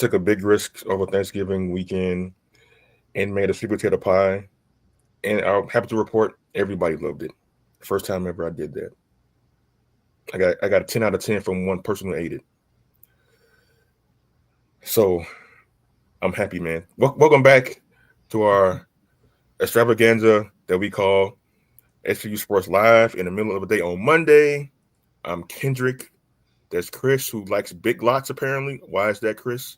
took a big risk over Thanksgiving weekend and made a sweet potato pie. And I'm happy to report everybody loved it. First time ever I did that. I got a 10 out of 10 from one person who ate it. So I'm happy, man. Welcome back to our extravaganza that we call HBCU Sports Live in the middle of the day on Monday. I'm Kendrick. There's Chris, who likes big lots, apparently. Why is that, Chris?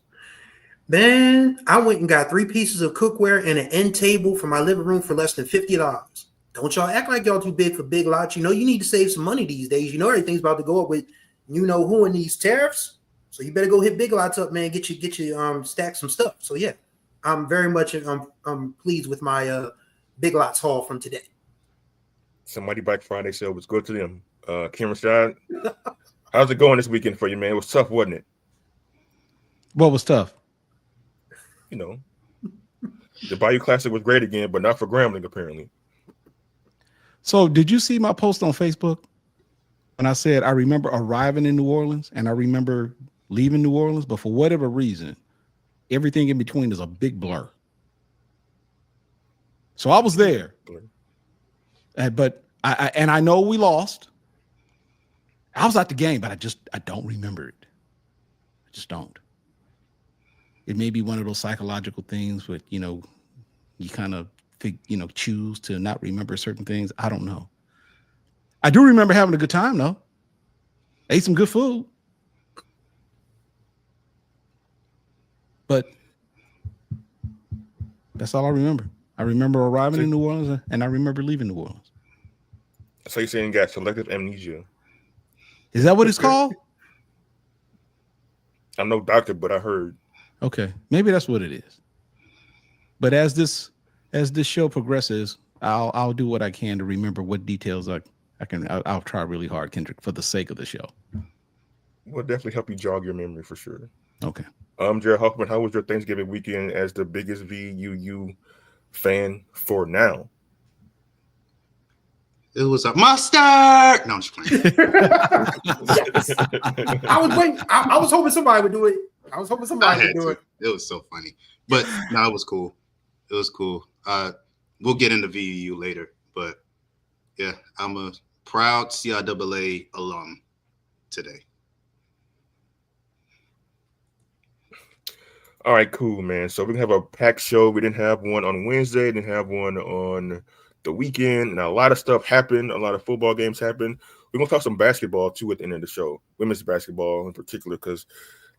Man, I went and got 3 pieces of cookware and an end table for my living room for less than $50. Don't y'all act like y'all too big for big lots. You know you need to save some money these days. You know everything's about to go up with you know who in these tariffs. So you better go hit big lots up, man. Get you stack some stuff. So yeah, I'm very much I'm pleased with my big lots haul from today. Somebody Black Friday sale was good to them. Kim Rashad, how's it going this weekend for you, man? It was tough, wasn't it? What was tough? You know, the Bayou Classic was great again, but not for Grambling, apparently. So did you see my post on Facebook when I said I remember arriving in New Orleans and I remember leaving New Orleans, but for whatever reason, everything in between is a big blur. So I was there, but I know we lost. I was at the game, but I don't remember it. I just don't. It may be one of those psychological things, but you kind of choose to not remember certain things. I don't know. I do remember having a good time though. Ate some good food. But that's all I remember. I remember arriving in New Orleans and I remember leaving New Orleans. So you're saying you got selective amnesia? Is that what it's called? I'm no doctor, but I heard. Okay, maybe that's what it is. But as this show progresses, I'll do what I can to remember what details I can. I'll try really hard, Kendrick, for the sake of the show. We'll definitely help you jog your memory for sure. Okay. Jared Hoffman, how was your Thanksgiving weekend as the biggest VUU fan for now? It was a mustard. No, I'm just playing. Yes. I was waiting. I was hoping somebody would do it. I was hoping somebody would do it. It was so funny. But no, it was cool. It was cool. We'll get into VUU later. But yeah, I'm a proud CIAA alum today. All right, cool, man. So we have a packed show. We didn't have one on Wednesday. Didn't have one on the weekend. Now, a lot of stuff happened. A lot of football games happened. We're going to talk some basketball, too, at the end of the show. Women's basketball in particular, because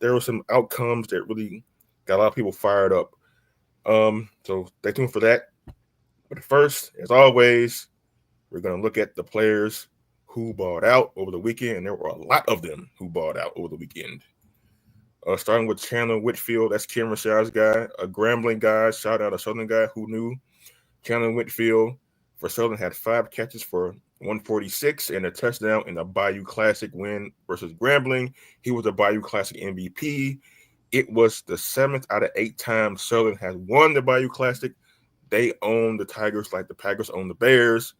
there were some outcomes that really got a lot of people fired up. So stay tuned for that. But first, as always, we're going to look at the players who balled out over the weekend. And there were a lot of them who balled out over the weekend. Starting with Chandler Whitfield, that's Kim Rashad's guy, a Grambling guy, shout out a Southern guy who knew. Chandler Whitfield for Southern had 5 catches for 146 and a touchdown in the Bayou Classic win versus Grambling. He was the Bayou Classic MVP. It was the 7th out of 8 times Southern has won the Bayou Classic. They own the Tigers like the Packers own the Bears.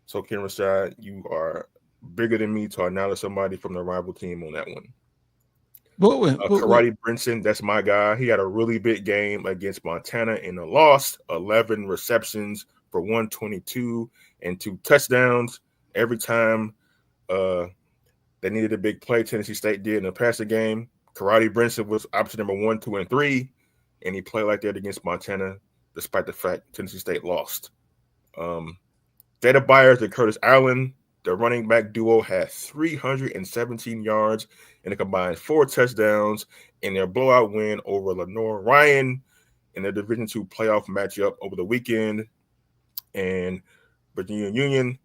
So, Kim Rashad, you are bigger than me to acknowledge somebody from the rival team on that one. Karate Brinson, that's my guy. He had a really big game against Montana in a loss, 11 receptions for 122 and 2 touchdowns. Every time they needed a big play, Tennessee State did in the passing game. Karate Brinson was option number 1, 2, and 3, and he played like that against Montana, despite the fact Tennessee State lost. Jada Byers and Curtis Allen, the running back duo, had 317 yards and a combined 4 touchdowns in their blowout win over Lenore Ryan in their Division II playoff matchup over the weekend. And Virginia Union,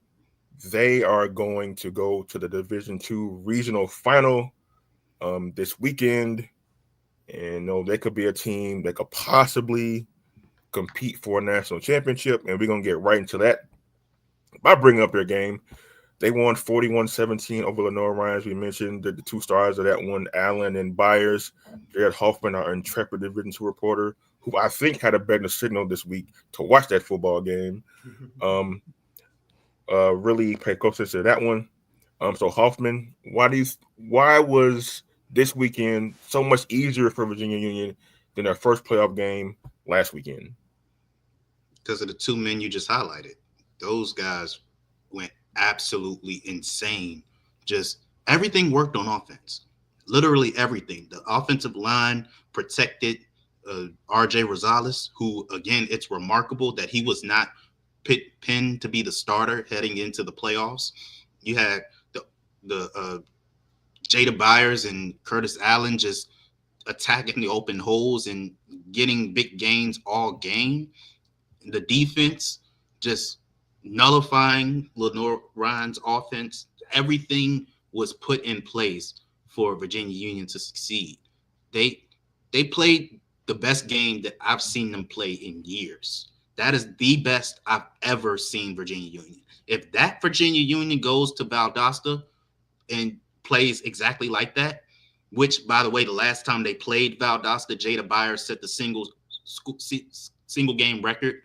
they are going to go to the Division II regional final this weekend. And they could be a team that could possibly compete for a national championship. And we're going to get right into that by bringing up their game. They won 41-17 over Lenore Ryan, as we mentioned. The 2 stars of that one, Allen and Byers. Jared Hoffman, our intrepid Division II reporter, who I think had a better signal this week to watch that football game. Really pay close attention to that one. So Hoffman, why was this weekend so much easier for Virginia Union than their first playoff game last weekend? Because of the two men you just highlighted. Those guys went absolutely insane. Just everything worked on offense. Literally everything. The offensive line protected RJ Rosales, who, again, it's remarkable that he was not pinned to be the starter heading into the playoffs. You had the Jada Byers and Curtis Allen just attacking the open holes and getting big gains all game. The defense just nullifying Lenore Ryan's offense. Everything was put in place for Virginia Union to succeed. They played the best game that I've seen them play in years. That is the best I've ever seen Virginia Union. If that Virginia Union goes to Valdosta and plays exactly like that, which, by the way, the last time they played Valdosta, Jada Byers set the single game record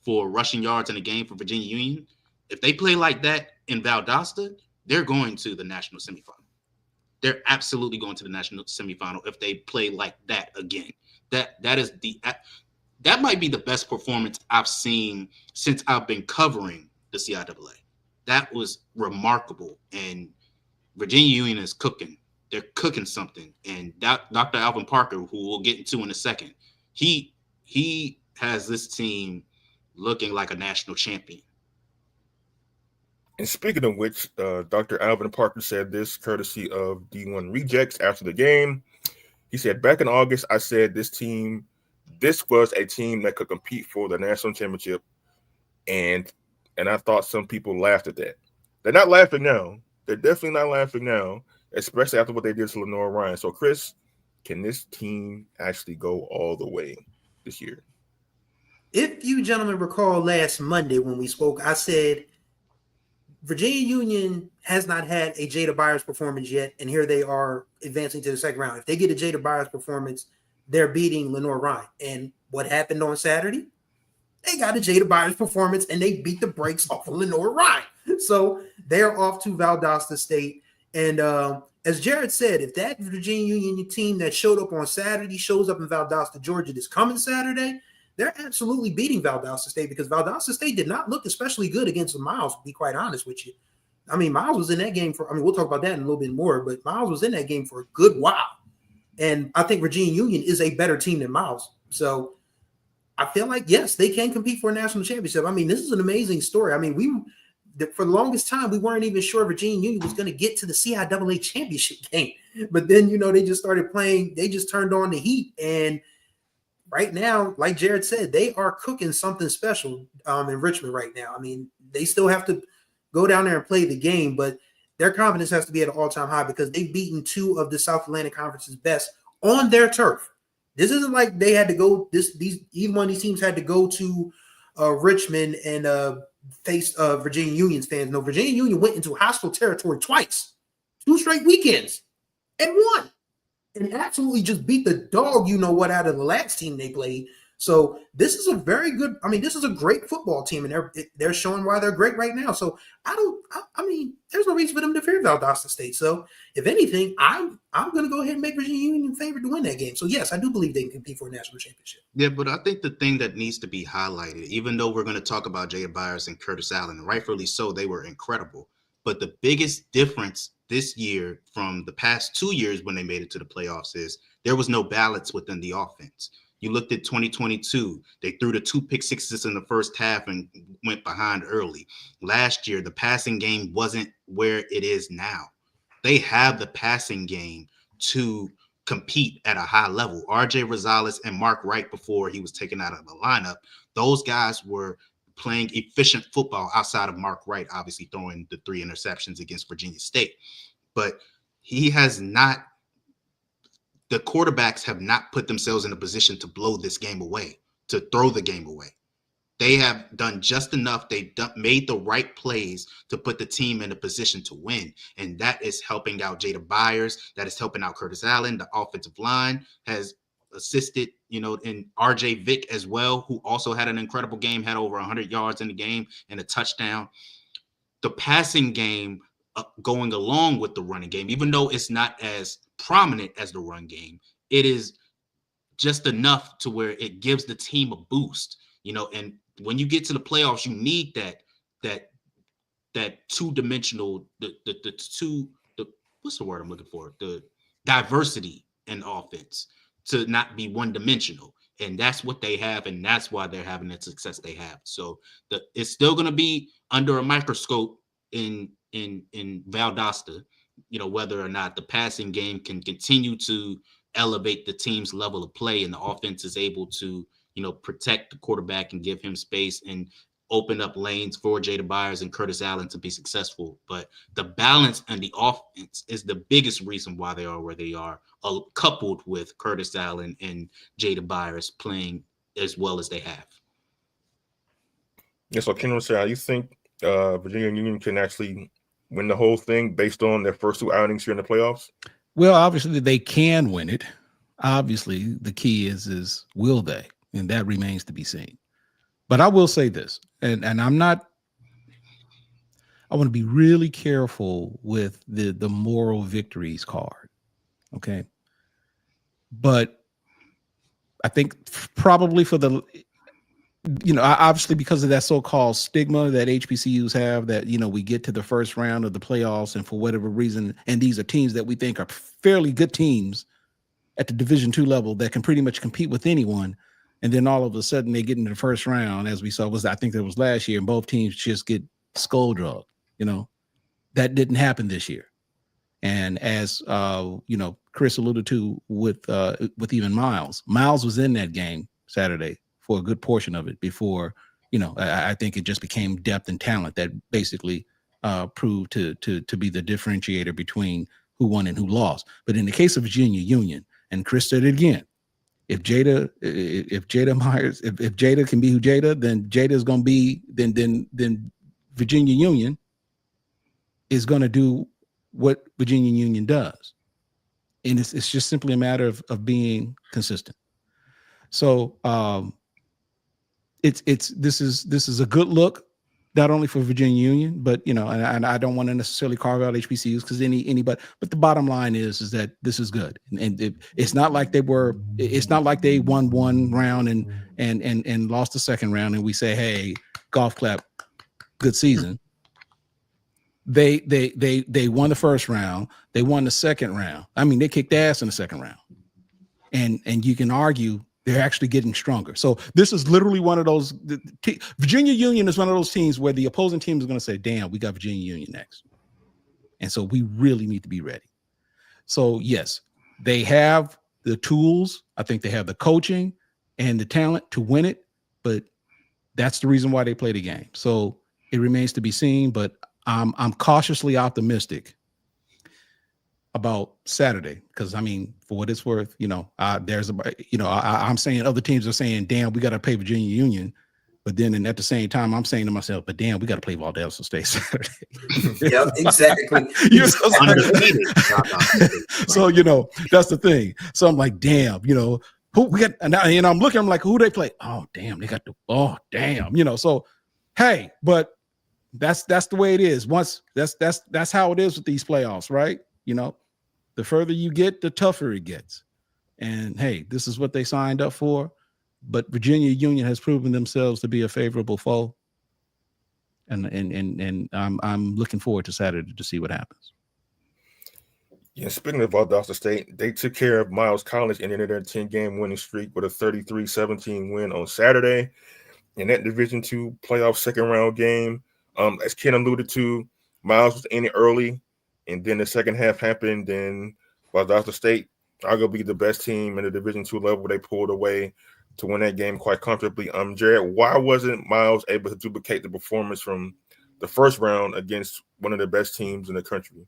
for rushing yards in a game for Virginia Union. If they play like that in Valdosta, they're going to the national semifinal. They're absolutely going to the national semifinal if they play like that again. That might be the best performance I've seen since I've been covering the CIAA. That was remarkable. And Virginia Union is cooking. They're cooking something. And Dr. Alvin Parker, who we'll get into in a second, he has this team looking like a national champion. And speaking of which, Dr. Alvin Parker said this courtesy of D1 Rejects after the game. He said, back in August, I said this was a team that could compete for the national championship. And I thought some people laughed at that. They're not laughing now. They're definitely not laughing now, especially after what they did to Lenore Ryan. So, Chris, can this team actually go all the way this year? If you gentlemen recall last Monday when we spoke, I said Virginia Union has not had a Jada Byers performance yet, and here they are advancing to the second round. If they get a Jada Byers performance, they're beating Lenore Ryan. And what happened on Saturday? They got a Jada Byers performance, and they beat the brakes off of Lenore Ryan. So they're off to Valdosta State. And as Jared said, if that Virginia Union team that showed up on Saturday shows up in Valdosta, Georgia this coming Saturday, they're absolutely beating Valdosta State, because Valdosta State did not look especially good against Miles, to be quite honest with you. I mean, Miles was in that game we'll talk about that in a little bit more, but Miles was in that game for a good while. And I think Virginia Union is a better team than Miles. So I feel like, yes, they can compete for a national championship. I mean, this is an amazing story. I mean, for the longest time, we weren't even sure Virginia Union was going to get to the CIAA championship game. But then, they just started playing. They just turned on the heat. And right now, like Jared said, they are cooking something special in Richmond right now. I mean, they still have to go down there and play the game, but their confidence has to be at an all-time high because they've beaten two of the South Atlantic Conference's best on their turf. This isn't like they had to go. Either one of these teams had to go to Richmond and face Virginia Union's fans. No, Virginia Union went into hostile territory twice, 2 straight weekends, and won. And absolutely just beat the dog, out of the last team they played. So this is a very good. I mean, this is a great football team, and they're showing why they're great right now. So there's no reason for them to fear Valdosta State. So if anything, I'm going to go ahead and make Virginia Union favorite to win that game. So yes, I do believe they can compete for a national championship. Yeah, but I think the thing that needs to be highlighted, even though we're going to talk about Jada Byers and Curtis Allen, and rightfully so, they were incredible. But the biggest difference this year from the past 2 years when they made it to the playoffs is there was no balance within the offense. You looked at 2022, they threw the 2 pick sixes in the first half and went behind early. Last year, the passing game wasn't where it is now. They have the passing game to compete at a high level. RJ Rosales and Mark Wright, before he was taken out of the lineup, those guys were playing efficient football outside of Mark Wright, obviously throwing the 3 interceptions against Virginia State. But he has not, the quarterbacks have not put themselves in a position to blow this game away, to throw the game away. They have done just enough. They've made the right plays to put the team in a position to win. And that is helping out Jada Byers. That is helping out Curtis Allen. The offensive line has assisted, in RJ Vick as well, who also had an incredible game, had over 100 yards in the game and a touchdown. The passing game going along with the running game, even though it's not as prominent as the run game. It is just enough to where it gives the team a boost, and when you get to the playoffs, you need that two-dimensional, what's the word I'm looking for? The diversity in offense to not be one-dimensional. And that's what they have, and that's why they're having the success they have. So it's still going to be under a microscope in Valdosta, whether or not the passing game can continue to elevate the team's level of play and the offense is able to, protect the quarterback and give him space and open up lanes for Jada Byers and Curtis Allen to be successful. But the balance and the offense is the biggest reason why they are where they are, coupled with Curtis Allen and Jada Byers playing as well as they have. Yeah, so Kendall said, you think Virginia Union can actually win the whole thing based on their first two outings here in the playoffs? Well, obviously they can win it. Obviously, the key is will they? And that remains to be seen. But I will say this, and I want to be really careful with the moral victories card. Okay. But I think probably for the, obviously because of that so-called stigma that HBCUs have, that, we get to the first round of the playoffs and for whatever reason, and these are teams that we think are fairly good teams at the Division II level that can pretty much compete with anyone. And then all of a sudden they get into the first round, as we saw, I think that was last year, and both teams just get skull drugged. That didn't happen this year. And as Chris alluded to with even Miles was in that game Saturday for a good portion of it before, I think it just became depth and talent that basically proved to be the differentiator between who won and who lost. But in the case of Virginia Union, and Chris said it again, if Jada Myers, if Jada can be who Jada, then Jada is going to be, then Virginia Union is going to do what Virginia Union does. And it's just simply a matter of being consistent. So this is a good look, not only for Virginia Union, but and I don't want to necessarily carve out HBCUs because anybody, but the bottom line is that this is good, and it's not like they won one round and lost the second round, and we say, hey, golf clap, good season. They won the first round, they won the second round. I mean, they kicked ass in the second round, and you can argue they're actually getting stronger. So this is literally one of those. Virginia Union is one of those teams where the opposing team is going to say, damn, we got Virginia Union next. And so we really need to be ready. So yes, they have the tools. I think they have the coaching and the talent to win it, but that's the reason why they play the game. So it remains to be seen, but I'm cautiously optimistic about Saturday, because I mean, for what it's worth, I'm saying other teams are saying, damn, we got to play Virginia Union, but then and at the same time, I'm saying to myself, but damn, we got to play Valdosta State Saturday. Yeah, exactly. So that's the thing. So I'm like, damn, who we got, and I'm looking, I'm like, who they play? Oh damn, they got So hey, but that's the way it is. Once that's how it is with these playoffs, right? The further you get, the tougher it gets. And hey, this is what they signed up for. But Virginia Union has proven themselves to be a favorable foe. And I'm looking forward to Saturday to see what happens. Yeah, speaking of Valdosta State, they took care of Miles College and ended their 10-game winning streak with a 33-17 win on Saturday. In that Division II playoff second-round game, as Ken alluded to, Miles was in it early. And then the second half happened, and Valdosta State, arguably the best team in the Division II level, they pulled away to win that game quite comfortably. Jared, why wasn't Miles able to duplicate the performance from the first round against one of the best teams in the country?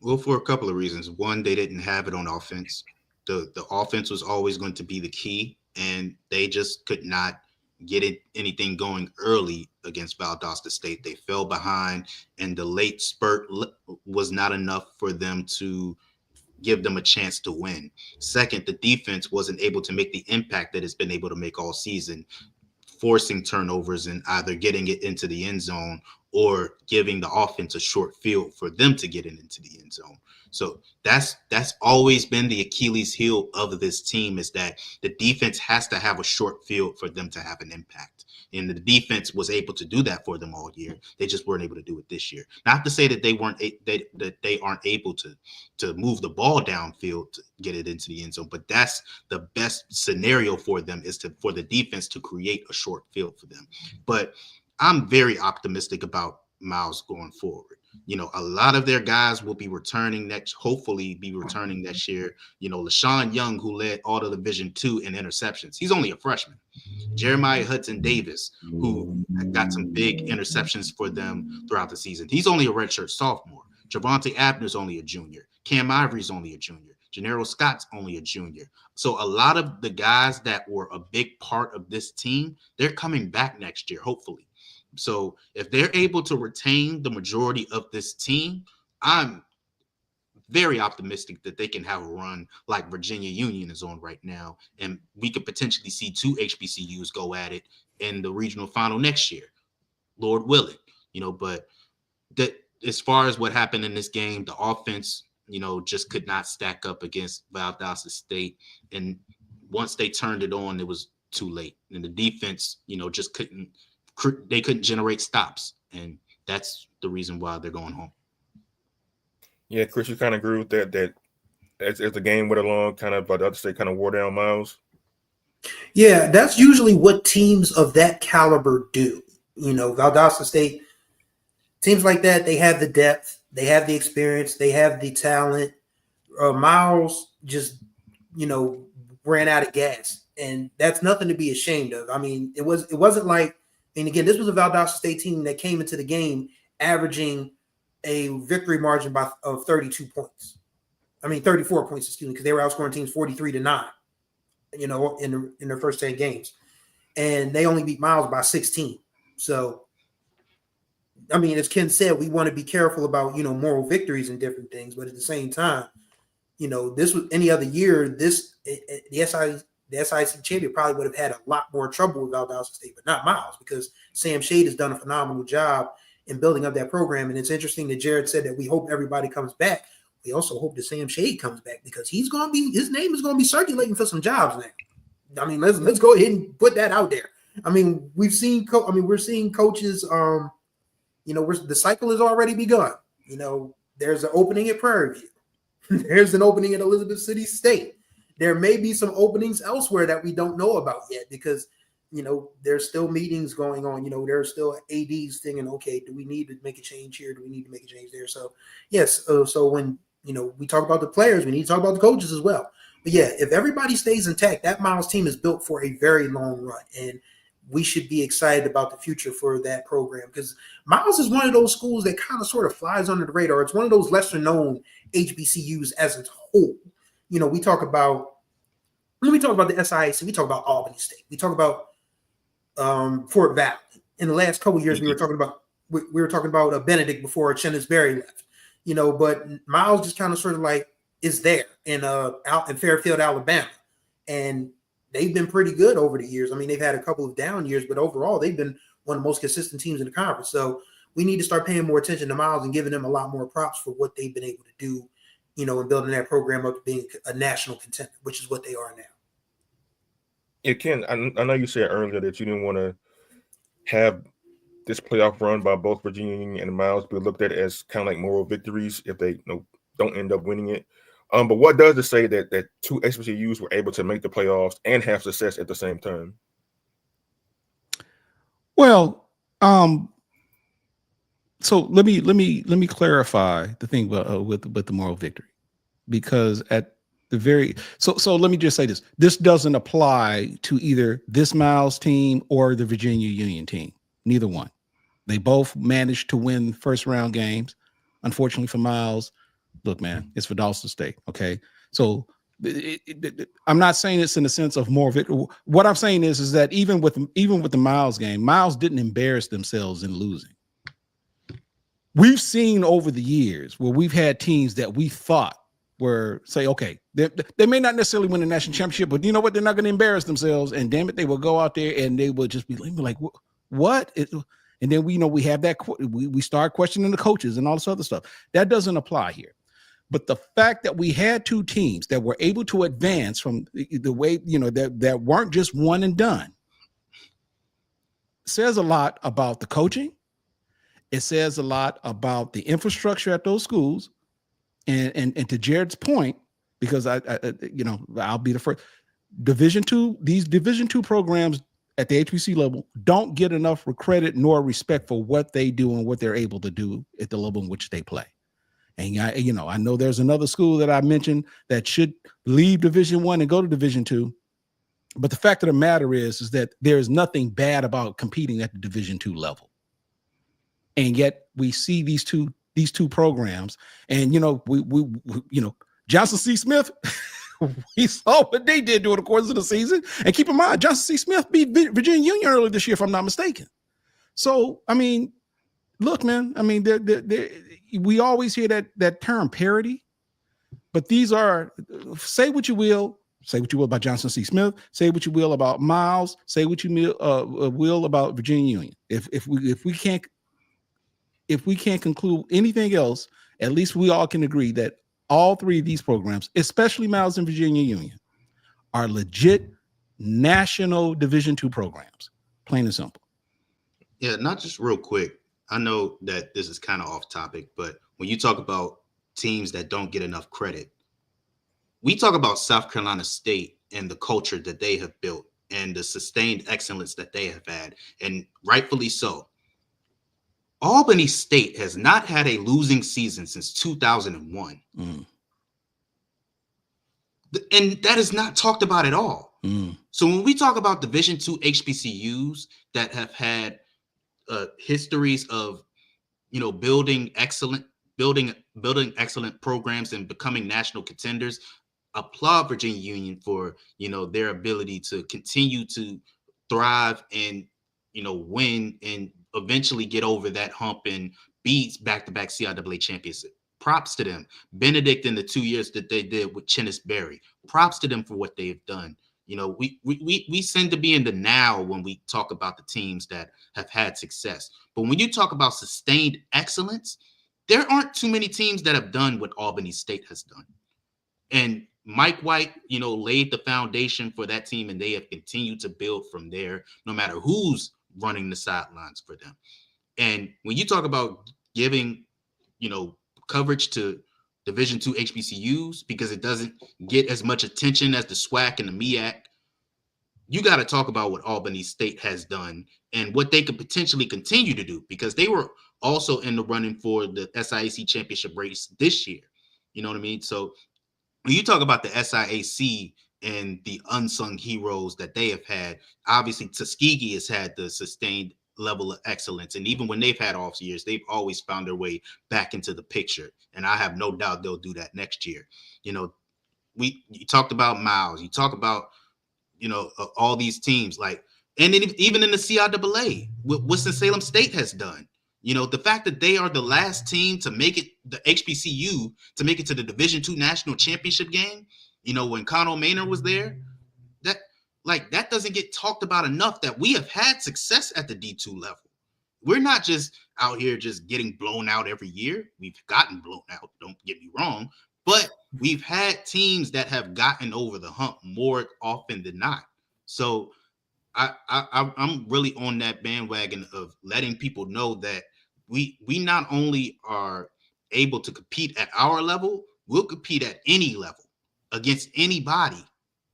Well, for a couple of reasons. One, they didn't have it on offense. The offense was always going to be the key, and they just could not get anything going early against Valdosta State. They fell behind, and the late spurt was not enough for them to give them a chance to win. Second, the defense wasn't able to make the impact that it's been able to make all season, forcing turnovers and either getting it into the end zone or giving the offense a short field for them to get into the end zone. So that's always been the Achilles heel of this team, is that the defense has to have a short field for them to have an impact. And the defense was able to do that for them all year. They just weren't able to do it this year. Not to say that they aren't able to move the ball downfield to get it into the end zone, but that's the best scenario for them, is for the defense to create a short field for them. But I'm very optimistic about Miles going forward. A lot of their guys will be returning hopefully be returning next year. LaShawn Young, who led all of Division II in interceptions, he's only a freshman. Jeremiah Hudson-Davis, who got some big interceptions for them throughout the season, he's only a redshirt sophomore. Javante Abner's only a junior. Cam Ivory's only a junior. Gennaro Scott's only a junior. So a lot of the guys that were a big part of this team, they're coming back next year, hopefully. So if they're able to retain the majority of this team, I'm very optimistic that they can have a run like Virginia Union is on right now. And we could potentially see 2 HBCUs go at it in the regional final next year, Lord willing. But that, as far as what happened in this game, the offense, just could not stack up against Valdosta State. And once they turned it on, it was too late. And the defense, just couldn't generate stops. And that's the reason why they're going home. Yeah, Chris, you kind of agree with that as the game went along, kind of, but the other state kind of wore down Miles. Yeah, that's usually what teams of that caliber do. Valdosta State, teams like that, they have the depth, they have the experience, they have the talent. Miles just, ran out of gas, and that's nothing to be ashamed of. I mean, it wasn't like, and again, this was a Valdosta State team that came into the game averaging a victory margin of 32 points. 34 points, excuse me, because they were outscoring teams 43-9, in their first 10 games. And they only beat Miles by 16. So, as Ken said, we want to be careful about, moral victories and different things. But at the same time, this was any other year, the SIC champion probably would have had a lot more trouble with Valdosta State, but not Miles, because Sam Shade has done a phenomenal job in building up that program. And it's interesting that Jared said that we hope everybody comes back. We also hope that Sam Shade comes back, because his name is going to be circulating for some jobs now. Let's go ahead and put that out there. We're seeing coaches, the cycle has already begun. There's an opening at Prairie View. There's an opening at Elizabeth City State. There may be some openings elsewhere that we don't know about yet, because, there's still meetings going on. There's still ADs thinking, okay, do we need to make a change here? Do we need to make a change there? So, yes. So when, we talk about the players, we need to talk about the coaches as well. But yeah, if everybody stays intact, that Miles team is built for a very long run. And we should be excited about the future for that program, because Miles is one of those schools that kind of sort of flies under the radar. It's one of those lesser known HBCUs as a whole. We talk about the SIAC, we talk about Albany State, we talk about Fort Valley. In the last couple of years, we were talking about Benedict before Chennis Berry left. But Miles just kind of sort of like is there out in Fairfield, Alabama, and they've been pretty good over the years. They've had a couple of down years, but overall, they've been one of the most consistent teams in the conference. So we need to start paying more attention to Miles and giving them a lot more props for what they've been able to do, in building that program up to being a national contender, which is what they are now. Yeah, Ken, I know you said earlier that you didn't want to have this playoff run by both Virginia Union and Miles be looked at as kind of like moral victories if they don't end up winning it. But what does it say that 2 HBCUs were able to make the playoffs and have success at the same time? Well, so let me clarify the thing with the moral victory, because at the very so let me just say this: this doesn't apply to either this Miles team or the Virginia Union team. Neither one. They both managed to win first round games. Unfortunately for Miles, look, man, it's Valdosta State. Okay, so I'm not saying it's in the sense of more victory. What I'm saying is that even with the Miles game, Miles didn't embarrass themselves in losing. We've seen over the years where we've had teams that we thought were say, okay, they may not necessarily win the national championship, but you know what? They're not going to embarrass themselves, and damn it, they will go out there and they will just be like, what? And then we have that we start questioning the coaches and all this other stuff. That doesn't apply here. But the fact that we had two teams that were able to advance from the way, that weren't just one and done says a lot about the coaching. It says a lot about the infrastructure at those schools. And to Jared's point, because I'll be the first. These Division II programs at the HBC level don't get enough credit nor respect for what they do and what they're able to do at the level in which they play. And I know there's another school that I mentioned that should leave Division I and go to Division II. But the fact of the matter is that there is nothing bad about competing at the Division II level. And yet we see these two programs, and we Johnson C. Smith. We saw what they did during the course of the season. And keep in mind, Johnson C. Smith beat Virginia Union earlier this year, if I'm not mistaken. So, I mean, look, man, I mean, we always hear that term parity, but these are, say what you will about Johnson C. Smith, say what you will about Miles, say what you will about Virginia Union. If we can't conclude anything else, at least we all can agree that all three of these programs, especially Miles and Virginia Union, are legit national Division II programs, plain and simple. Yeah, not just real quick. I know that this is kind of off topic, but when you talk about teams that don't get enough credit, we talk about South Carolina State and the culture that they have built and the sustained excellence that they have had, and rightfully so. Albany State has not had a losing season since 2001. And that is not talked about at all. So when we talk about Division II HBCUs that have had histories of, building excellent programs and becoming national contenders, applaud Virginia Union for, their ability to continue to thrive and, win and eventually get over that hump and beat back-to-back CIAA champions. Props to them. Benedict in the 2 years that they did with Chennis Berry. Props to them for what they have done. We seem to be in the now when we talk about the teams that have had success. But when you talk about sustained excellence, there aren't too many teams that have done what Albany State has done. And Mike White, laid the foundation for that team, and they have continued to build from there, no matter who's running the sidelines for them. And when you talk about giving, coverage to Division II HBCUs because it doesn't get as much attention as the SWAC and the MEAC, you got to talk about what Albany State has done and what they could potentially continue to do, because they were also in the running for the SIAC championship race this year. You know what I mean? So when you talk about the SIAC and the unsung heroes that they have had, obviously Tuskegee has had the sustained level of excellence. And even when they've had off years, they've always found their way back into the picture. And I have no doubt they'll do that next year. You talked about Miles, you talk about, all these teams, like, and then even in the CIAA, what Winston-Salem State has done. The fact that they are the last team to make it, the HBCU, to make it to the Division II national championship game, when Connell Maynor was there, that doesn't get talked about enough, that we have had success at the D2 level. We're not just out here just getting blown out every year. We've gotten blown out, don't get me wrong, but we've had teams that have gotten over the hump more often than not. So I'm really on that bandwagon of letting people know that we not only are able to compete at our level, we'll compete at any level against anybody.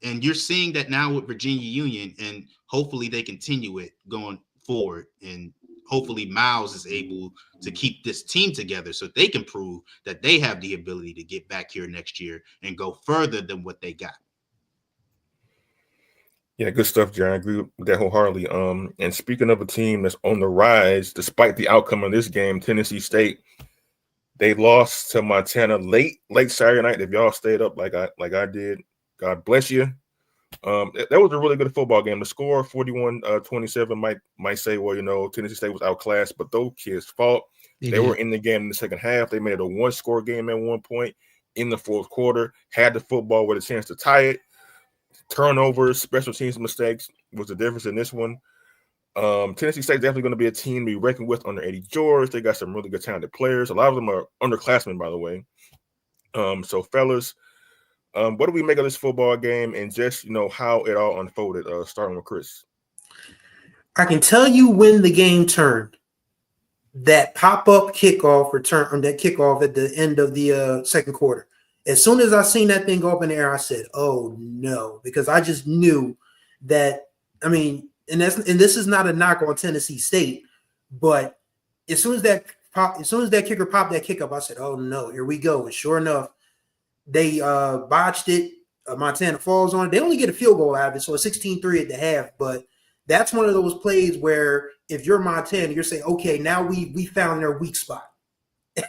And you're seeing that now with Virginia Union, and hopefully they continue it going forward. And hopefully Miles is able to keep this team together so they can prove that they have the ability to get back here next year and go further than what they got. Yeah, good stuff, John. I agree with that wholeheartedly. And speaking of a team that's on the rise, despite the outcome of this game, Tennessee State, they lost to Montana late Saturday night. If y'all stayed up like I did, God bless you. That was a really good football game. The score 41-27 might say, well, Tennessee State was outclassed, but those kids fought. They were in the game in the second half. They made it a one-score game at one point in the fourth quarter, had the football with a chance to tie it. Turnovers, special teams mistakes was the difference in this one. Tennessee State definitely going to be a team to be reckoned with under Eddie George. They got some really good talented players. A lot of them are underclassmen, by the way. So fellas, what do we make of this football game and just, how it all unfolded, starting with Chris? I can tell you when the game turned. That pop-up kickoff return on that kickoff at the end of the second quarter. As soon as I seen that thing go up in the air, I said, "Oh no," because I just knew that. I mean, and this is not a knock on Tennessee State, but as soon as that kicker popped that kick up, I said, "Oh no, here we go." And sure enough, they botched it. Montana falls on it. They only get a field goal out of it, so it's 16-3 at the half. But that's one of those plays where if you're Montana, you're saying, "Okay, now we found their weak spot."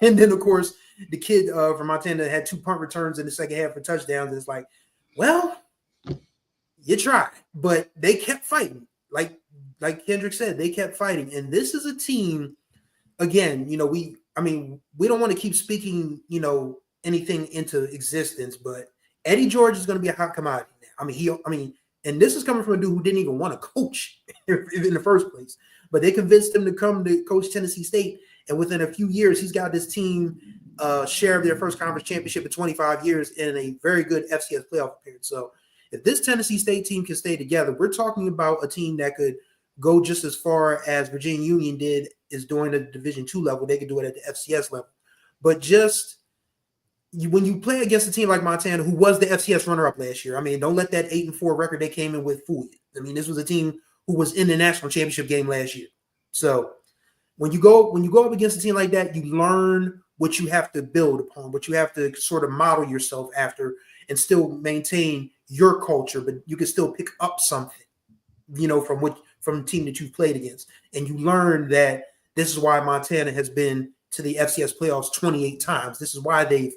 And then, of course, the kid from Montana had 2 punt returns in the second half for touchdowns. It's like, well, you tried, but they kept fighting. Like Kendrick said, they kept fighting. And this is a team, again, we don't want to keep speaking, anything into existence, but Eddie George is going to be a hot commodity now. And this is coming from a dude who didn't even want to coach in the first place, but they convinced him to come to coach Tennessee State. And within a few years, he's got this team share of their first conference championship in 25 years and a very good FCS playoff appearance. So if this Tennessee State team can stay together, we're talking about a team that could go just as far as Virginia Union did is doing at the Division II level. They could do it at the FCS level. But just when you play against a team like Montana, who was the FCS runner-up last year, don't let that 8-4 record they came in with fool you. This was a team who was in the national championship game last year. So when you go up against a team like that, you learn what you have to build upon, what you have to sort of model yourself after and still maintain your culture, but you can still pick up something, from the team that you've played against. And you learn that this is why Montana has been to the FCS playoffs 28 times. This is why they've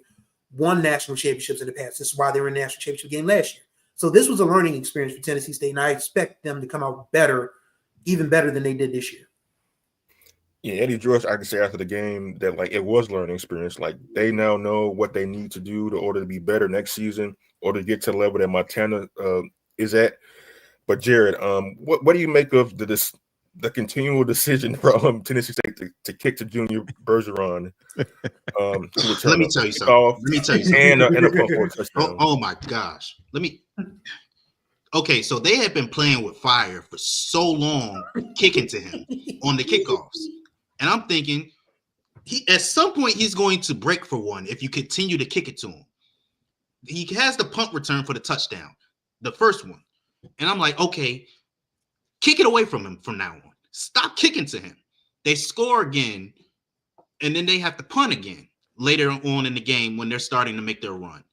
won national championships in the past. This is why they were in the national championship game last year. So this was a learning experience for Tennessee State, and I expect them to come out better, even better than they did this year. Yeah, Eddie George, I can say after the game that it was learning experience. They now know what they need to do in order to be better next season or to get to the level that Montana is at. But Jared, what do you make of the continual decision from Tennessee State to kick to Junior Bergeron? Let me tell you something. And a punt for a touchdown. Oh my gosh. Okay, so they have been playing with fire for so long, kicking to him on the kickoffs. And I'm thinking, at some point, he's going to break for one if you continue to kick it to him. He has the punt return for the touchdown, the first one. And I'm like, okay, kick it away from him from now on. Stop kicking to him. They score again, and then they have to punt again later on in the game when they're starting to make their run.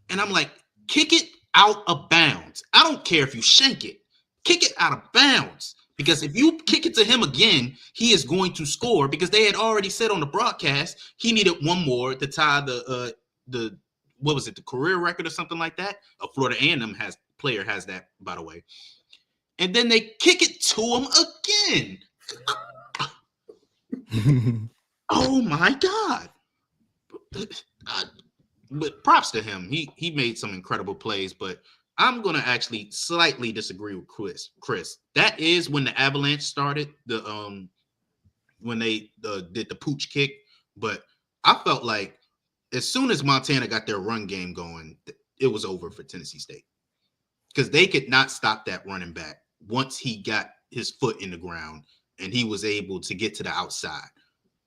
And I'm like, kick it out of bounds. I don't care if you shank it. Kick it out of bounds. Because if you kick it to him again, he is going to score because they had already said on the broadcast he needed one more to tie the what was it, the career record or something like that? A Florida A&M player has that, by the way. And then they kick it to him again. Oh my God. But props to him. He made some incredible plays, but I'm going to actually slightly disagree with Chris. That is when the Avalanche started, when they did the pooch kick. But I felt like as soon as Montana got their run game going, it was over for Tennessee State. Because they could not stop that running back once he got his foot in the ground and he was able to get to the outside.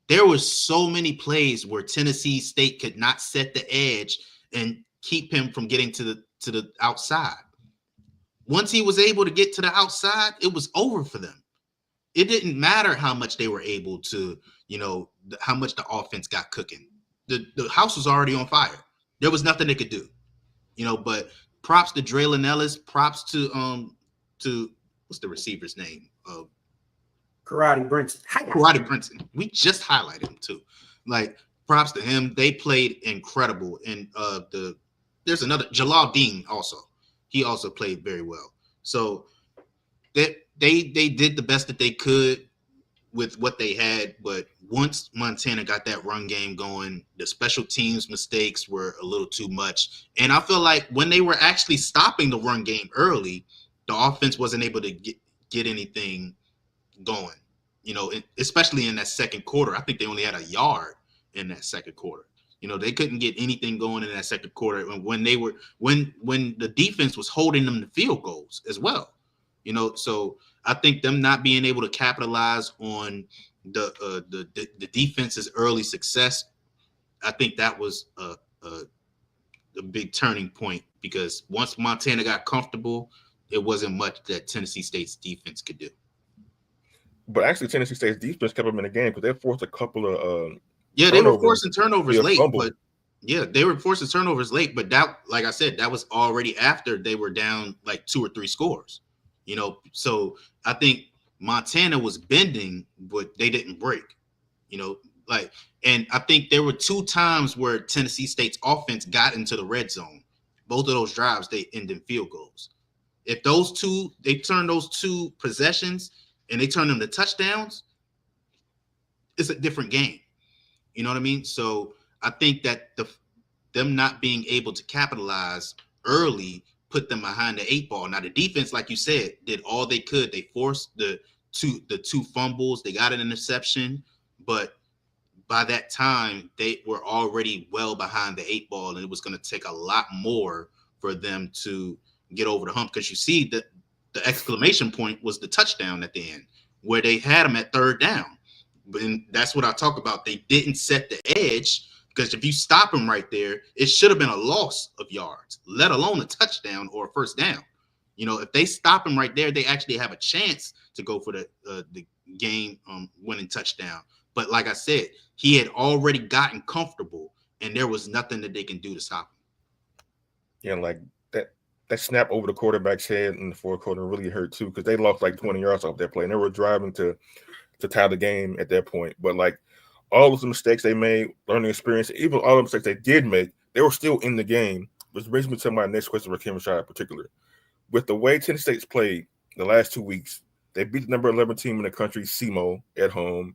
There were so many plays where Tennessee State could not set the edge and keep him from getting to the outside. Once he was able to get to the outside, it was over for them. It didn't matter how much they were able to, how much the offense got cooking. The house was already on fire. There was nothing they could do, but props to Draylon Ellis, props to what's the receiver's name? Karate Brinson. Karate Brinson. We just highlighted him too. Props to him. They played incredible. And there's another Jalal Dean also. He also played very well. So they did the best that they could with what they had. But once Montana got that run game going, the special teams mistakes were a little too much. And I feel like when they were actually stopping the run game early, the offense wasn't able to get anything going, especially in that second quarter. I think they only had a yard in that second quarter. They couldn't get anything going in that second quarter when the defense was holding them to field goals as well. So I think them not being able to capitalize on the defense's early success, I think that was a big turning point, because once Montana got comfortable, it wasn't much that Tennessee State's defense could do. But actually, Tennessee State's defense kept them in the game because they forced a couple of they were forcing turnovers late. Fumble. But they were forcing turnovers late. But that, like I said, that was already after they were down like 2 or 3 scores. So I think Montana was bending, but they didn't break. And I think there were 2 times where Tennessee State's offense got into the red zone. Both of those drives, they ended in field goals. If they turn those 2 possessions and they turn them to touchdowns, it's a different game. You know what I mean? So I think that them not being able to capitalize early put them behind the 8 ball. Now the defense, like you said, did all they could. They forced the two fumbles. They got an interception, but by that time they were already well behind the 8 ball, and it was going to take a lot more for them to get over the hump. Because you see that the exclamation point was the touchdown at the end, where they had them at 3rd down. And that's what I talk about. They didn't set the edge, because if you stop them right there, it should have been a loss of yards, let alone a touchdown or a 1st down. If they stop them right there, they actually have a chance to go for the game winning touchdown. But like I said, he had already gotten comfortable, and there was nothing that they can do to stop him. Yeah, like that snap over the quarterback's head in the 4th quarter really hurt too, because they lost like 20 yards off that play, and they were driving to tie the game at that point. But like all of the mistakes they made, learning experience, even all the mistakes they did make, they were still in the game. Which brings me to my next question for Kim Rashad in particular. With the way Tennessee State's played the last 2 weeks, they beat the number 11 team in the country, SEMO, at home.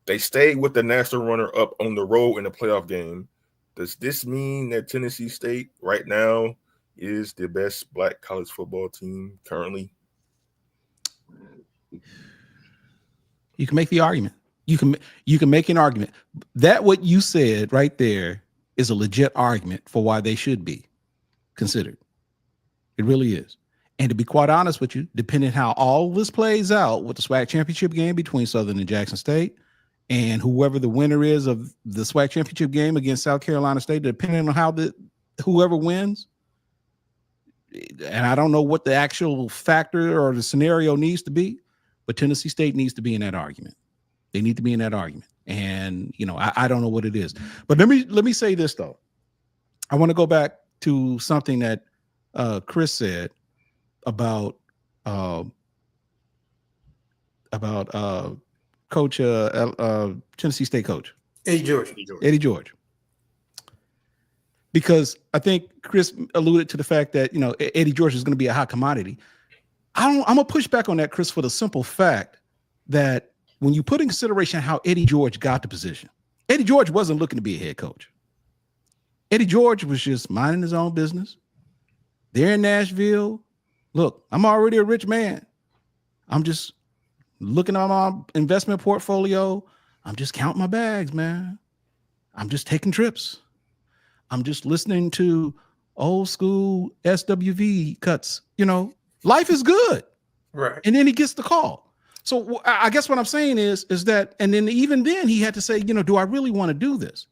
They stayed with the national runner-up on the road in the playoff game. Does this mean that Tennessee State right now is the best black college football team currently? You can make the argument. You can make an argument. That what you said right there is a legit argument for why they should be considered. It really is. And to be quite honest with you, depending how all this plays out with the SWAC championship game between Southern and Jackson State, and whoever the winner is of the SWAC championship game against South Carolina State, depending on how whoever wins, and I don't know what the actual factor or the scenario needs to be, but Tennessee State needs to be in that argument. They need to be in that argument. And, I don't know what it is. But let me say this, though. I want to go back to something that Chris said about Coach Tennessee State coach Eddie George, because I think Chris alluded to the fact that Eddie George is going to be a hot commodity. I'm gonna push back on that, Chris, for the simple fact that when you put in consideration how Eddie George got the position, Eddie George wasn't looking to be a head coach. Eddie George was just minding his own business. There in Nashville, look, I'm already a rich man. I'm just looking at my investment portfolio. I'm just counting my bags, man. I'm just taking trips. I'm just listening to old school SWV cuts. Life is good. Right. And then he gets the call. So I guess what I'm saying is that, and then even then he had to say, do I really want to do this?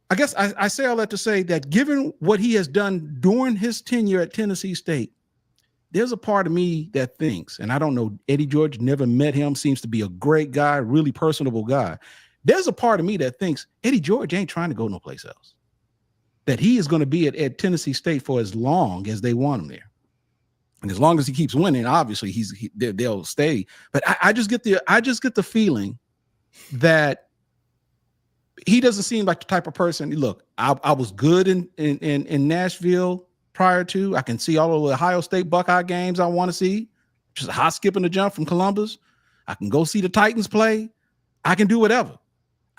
I guess I say all that to say that given what he has done during his tenure at Tennessee State, there's a part of me that thinks, and I don't know, Eddie George, never met him, seems to be a great guy, really personable guy. There's a part of me that thinks Eddie George ain't trying to go no place else, that he is going to be at Tennessee State for as long as they want him there. And as long as he keeps winning, obviously they'll stay. But I just get the feeling that he doesn't seem like the type of person. Look, I was good in Nashville prior to. I can see all of the Ohio State Buckeye games I want to see. Just a hot skip and a jump from Columbus. I can go see the Titans play. I can do whatever.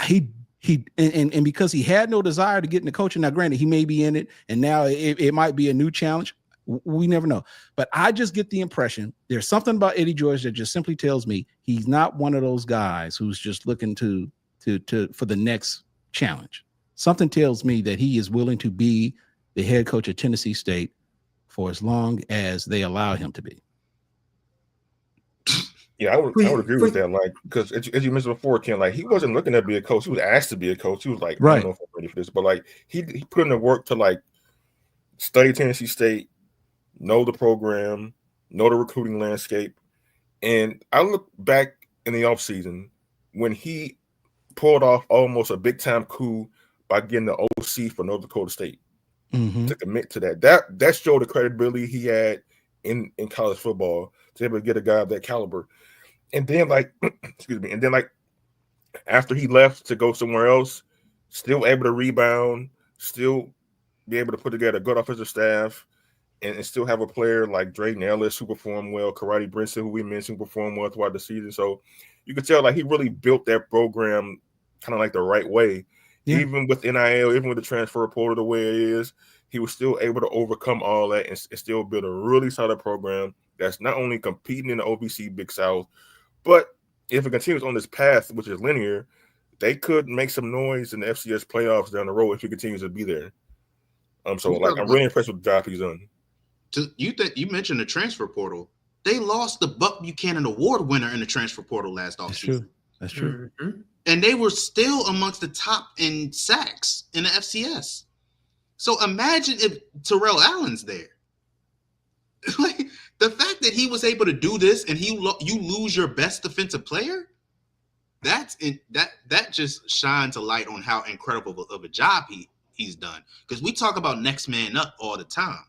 He because he had no desire to get into coaching. Now, granted, he may be in it, and now it might be a new challenge. We never know. But I just get the impression there's something about Eddie George that just simply tells me he's not one of those guys who's just looking to for the next challenge. Something tells me that he is willing to be the head coach of Tennessee State for as long as they allow him to be. Yeah, I would agree with that. Like, because as you mentioned before, Ken, like he wasn't looking to be a coach. He was asked to be a coach. He was like, right. I don't know if I'm ready for this, but like he put in the work to like study Tennessee State, know the program, know the recruiting landscape. And I look back in the offseason when he pulled off almost a big time coup by getting the OC for North Dakota State to commit to that. That showed the credibility he had in college football to be able to get a guy of that caliber. And then like, excuse me, and then like after he left to go somewhere else, still able to rebound, still be able to put together a good offensive staff, and still have a player like Drayden Ellis who performed well, Karate Brinson, who we mentioned, who performed well throughout the season. So you could tell like he really built that program kind of like the right way. Yeah. Even with NIL, even with the transfer portal the way it is, he was still able to overcome all that and still build a really solid program that's not only competing in the OVC Big South, but if it continues on this path, which is linear, they could make some noise in the FCS playoffs down the road if he continues to be there. So like I'm really impressed with the job he's done. You mentioned the transfer portal. They lost the Buck Buchanan Award winner in the transfer portal last offseason. That's true. Mm-hmm. And they were still amongst the top in sacks in the FCS. So imagine if Terrell Allen's there. Like the fact that he was able to do this and you lose your best defensive player, that just shines a light on how incredible of a job he's done. Because we talk about next man up all the time.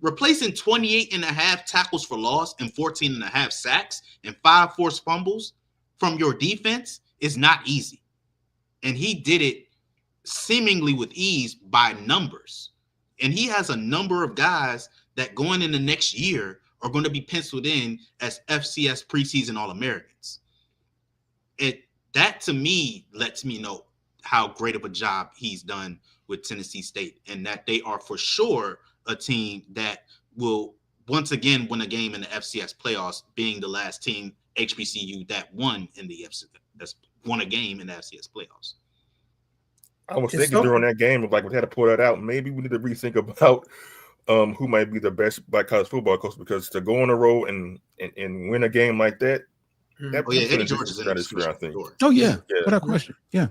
Replacing 28 and a half tackles for loss and 14 and a half sacks and 5 forced fumbles from your defense is not easy. And he did it seemingly with ease by numbers. And he has a number of guys that going in the next year are going to be penciled in as FCS preseason All-Americans. That to me lets me know how great of a job he's done with Tennessee State, and that they are for sure a team that will once again win a game in the FCS playoffs, being the last team HBCU that won in the FCS, won a game in the FCS playoffs. I was thinking during that game, like we had to pull that out. Maybe we need to rethink about who might be the best black college football coach, because to go on the road and win a game like that. Eddie George is in this, I think. Oh yeah, without question. Yeah,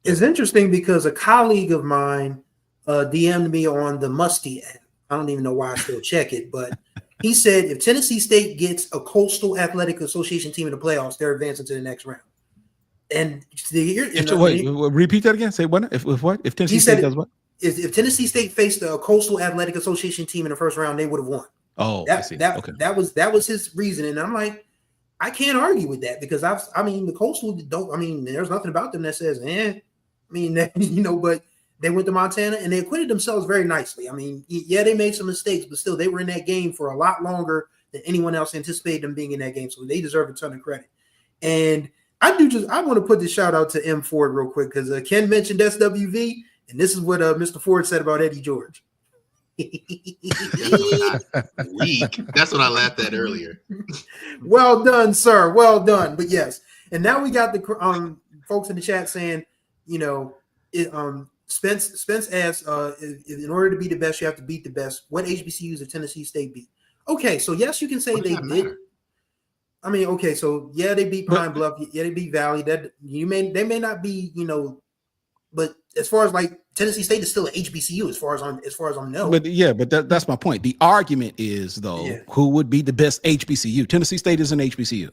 it's interesting because a colleague of mine DM'd me on the Musty app. I don't even know why I still check it, but he said if Tennessee State gets a Coastal Athletic Association team in the playoffs, they're advancing to the next round. And repeat that again. Say what? If what? If Tennessee State does what? If Tennessee State faced a Coastal Athletic Association team in the first round, they would have won. Oh, I see. Okay. That was his reasoning. And I'm like, I can't argue with that because the Coastal don't. I mean, there's nothing about them that says, but they went to Montana and they acquitted themselves very nicely. I mean, yeah, they made some mistakes, but still, they were in that game for a lot longer than anyone else anticipated them being in that game. So they deserve a ton of credit. And I want to put this shout out to M. Ford real quick because Ken mentioned SWV, and this is what Mr. Ford said about Eddie George. Weak. That's what I laughed at earlier. Well done, sir. Well done. But yes, and now we got the folks in the chat saying, Spence asks, in order to be the best, you have to beat the best. What HBCUs did Tennessee State beat? Okay, so yes, you can say they did. I mean, okay, so yeah, they beat Pine Bluff. Yeah, they beat Valley. That they may not be, but as far as like Tennessee State is still an HBCU as far as I know. But that's my point. The argument is who would be the best HBCU? Tennessee State is an HBCU.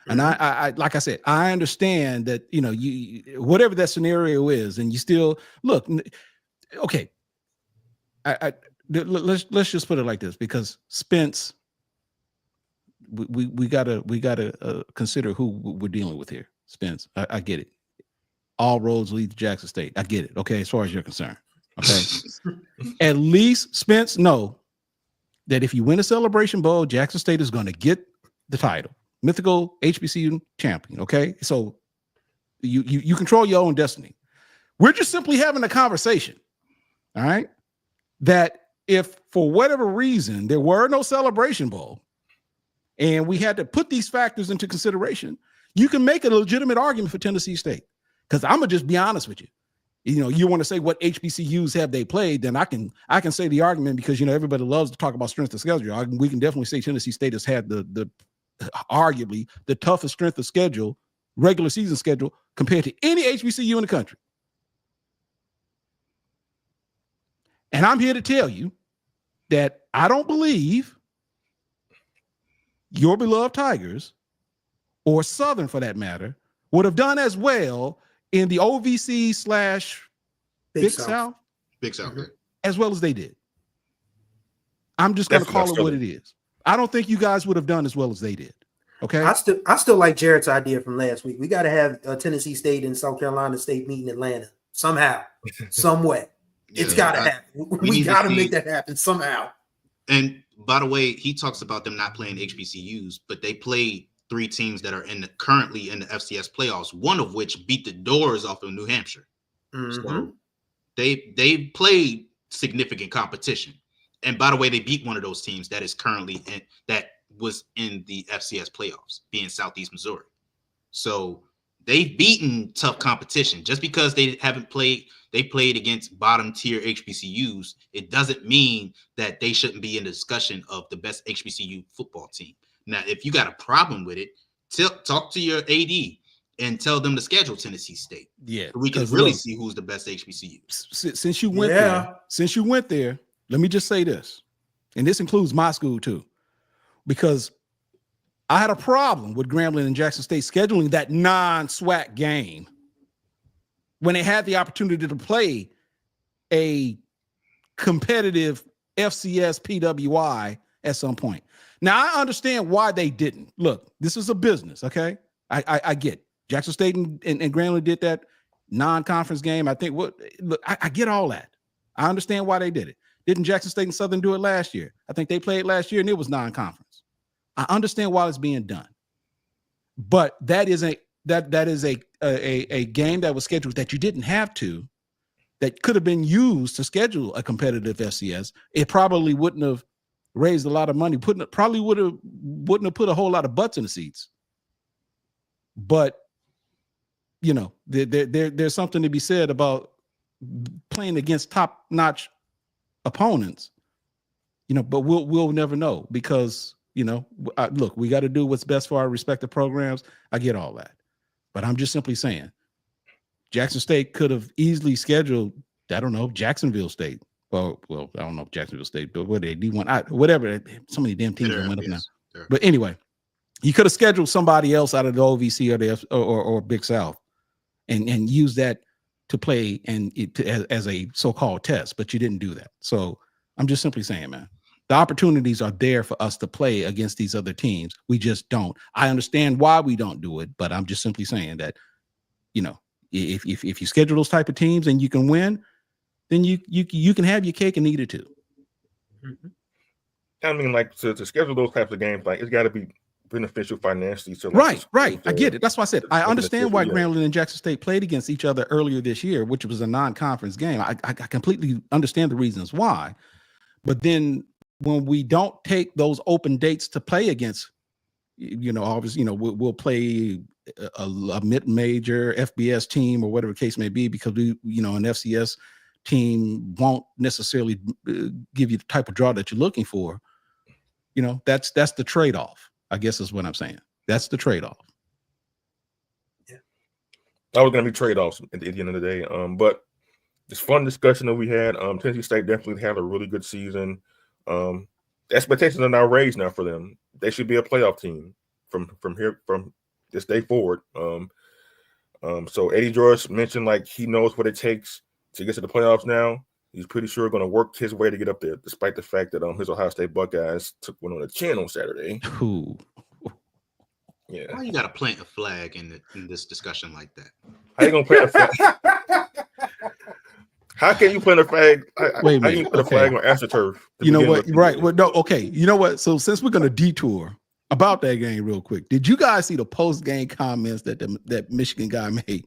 And I like I said, I understand that, you whatever that scenario is, and you still look, okay. Let's just put it like this, because Spence, we gotta consider who we're dealing with here. Spence, I get it. All roads lead to Jackson State. I get it. Okay, as far as you're concerned. Okay. At least Spence know that if you win a Celebration Bowl, Jackson State is going to get the title. Mythical HBCU champion. Okay. So you control your own destiny. We're just simply having a conversation. All right. That if for whatever reason there were no Celebration Bowl and we had to put these factors into consideration, you can make a legitimate argument for Tennessee State. Because I'm gonna just be honest with you. You want to say what HBCUs have they played, then I can say the argument because everybody loves to talk about strength of schedule. We can definitely say Tennessee State has had the arguably the toughest strength of schedule, regular season schedule compared to any HBCU in the country. And I'm here to tell you that I don't believe your beloved Tigers, or Southern for that matter, would have done as well in the OVC / Big South. Big South, as well as they did. I'm just going to call it what it is. I don't think you guys would have done as well as they did. Okay. I still like Jared's idea from last week. We got to have Tennessee State and South Carolina State meet in Atlanta somehow, some way. It's got to happen. We got to make that happen somehow. And by the way, he talks about them not playing HBCUs, but they played 3 teams that are currently in the FCS playoffs, one of which beat the doors off of New Hampshire. Mm-hmm. So they played significant competition. And by the way, they beat one of those teams that is currently that was in the FCS playoffs, being Southeast Missouri. So they've beaten tough competition. Just because they played against bottom tier HBCUs, it doesn't mean that they shouldn't be in the discussion of the best HBCU football team. Now, if you got a problem with it, talk to your AD and tell them to schedule Tennessee State. Yeah, so we can really see who's the best HBCU. Since you went there, let me just say this, and this includes my school too, because I had a problem with Grambling and Jackson State scheduling that non-SWAC game when they had the opportunity to play a competitive FCS PWI at some point. Now, I understand why they didn't. Look, this is a business, okay? I get it. Jackson State and Grambling did that non-conference game. I think I get all that. I understand why they did it. Didn't Jackson State and Southern do it last year? I think they played last year and it was non-conference. I understand why it's being done. But that is a game that was scheduled that you didn't have to, that could have been used to schedule a competitive FCS. It probably wouldn't have raised a lot of money, wouldn't have put a whole lot of butts in the seats. But there's something to be said about playing against top-notch opponents. But we'll never know because look, we got to do what's best for our respective programs. I get all that, but I'm just simply saying, Jackson State could have easily scheduled, I don't know, Jacksonville State. Well, I don't know if Jacksonville State, but what they D1, whatever. So many damn teams went up now. But anyway, you could have scheduled somebody else out of the OVC or Big South, and use that to play as a so-called test. But you didn't do that. So I'm just simply saying, man, the opportunities are there for us to play against these other teams. We just don't. I understand why we don't do it, but I'm just simply saying that, if you schedule those type of teams and you can win, then you can have your cake and eat it too. Mm-hmm. I mean, like to schedule those types of games, like it's got to be beneficial financially. So right. I get it. That's why I said I understand why Grambling and Jackson State played against each other earlier this year, which was a non-conference game. I completely understand the reasons why. But then when we don't take those open dates to play against, obviously, we'll play a mid-major FBS team or whatever the case may be, because an FCS team won't necessarily give you the type of draw that you're looking for. That's the trade-off, I guess is what I'm saying. That's the trade-off. Yeah. That was going to be trade-offs at the end of the day. But this fun discussion that we had, Tennessee State definitely had a really good season. The expectations are now raised now for them. They should be a playoff team from this day forward. So Eddie George mentioned like he knows what it takes to get to the playoffs now. He's pretty sure going to work his way to get up there, despite the fact that his Ohio State Buckeyes took one on the chin on Saturday. Ooh. Yeah. Why you got to plant a flag in this discussion like that? How you going to plant a flag? How can you plant a flag? Wait a minute. How can you put a flag on AstroTurf? You know what? Right. Well, no. Okay. You know what? So since we're going to detour about that game real quick, did you guys see the post-game comments that Michigan guy made?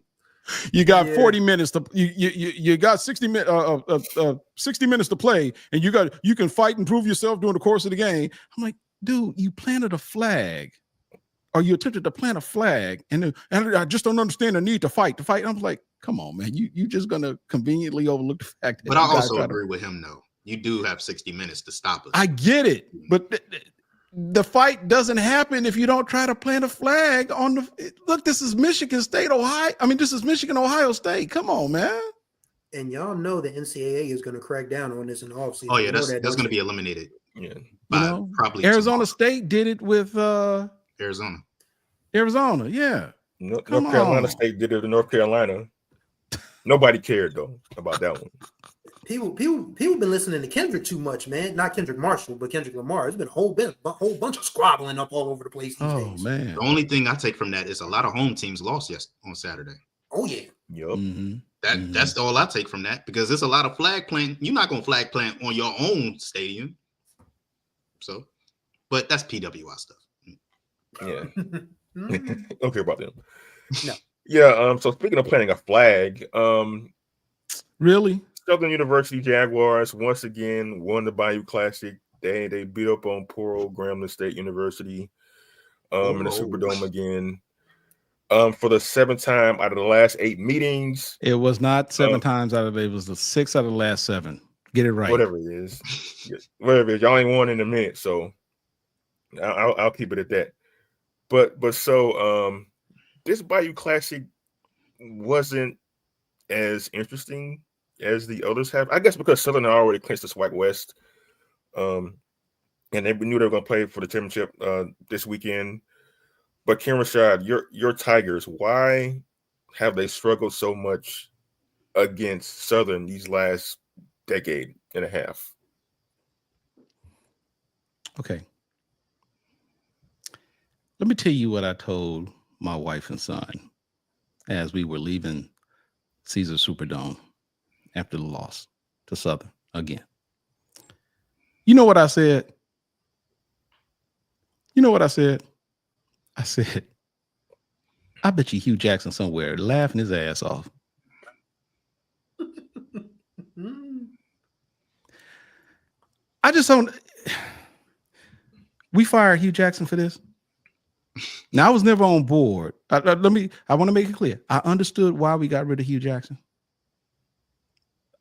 You got 40 minutes to you got 60 minutes to play, and you can fight and prove yourself during the course of the game. I'm like, dude, you planted a flag, or you attempted to plant a flag, and I just don't understand the need to fight. I'm like, come on, man, you just gonna conveniently overlook the fact that. But I also agree with him, though. You do have 60 minutes to stop us. I get it, but the fight doesn't happen if you don't try to plant a flag on the. Look, this is Michigan State, Ohio. I mean, this is Michigan, Ohio State. Come on, man. And y'all know the NCAA is going to crack down on this in the offseason. Oh yeah, that's going to be eliminated. Yeah, probably Arizona tomorrow. State did it with Arizona. Yeah. North Carolina State did it to North Carolina. Nobody cared though about that one. People been listening to Kendrick too much, man. Not Kendrick Marshall, but Kendrick Lamar. There's been a whole bunch of squabbling up all over the place these days. Man. The only thing I take from that is a lot of home teams lost on Saturday. Oh yeah. Yep. Mm-hmm. That's all I take from that, because there's a lot of flag planting. You're not gonna flag plant on your own stadium. So, but that's PWI stuff. Yeah. Don't care about them. No. Yeah. So speaking of planting a flag, Really? Southern University Jaguars once again won the Bayou Classic. They beat up on poor old Grambling State University in the Superdome again. For the 7th time out of the last 8 meetings. It was not 7 times out of it. It was the 6 out of the last 7. Get it right. Whatever it is. Whatever it is. Y'all ain't won in a minute, so I'll keep it at that. But so this Bayou Classic wasn't as interesting as the others have. I guess because Southern already clinched the SWAC West. And they knew they were going to play for the championship this weekend. But Ken Rashad, your Tigers, why have they struggled so much against Southern these last decade and a half? Okay. Let me tell you what I told my wife and son as we were leaving Caesars Superdome after the loss to Southern again. You know what I said? I said, I bet you Hugh Jackson somewhere laughing his ass off. I just don't. We fired Hugh Jackson for this. Now, I was never on board. I want to make it clear. I understood why we got rid of Hugh Jackson.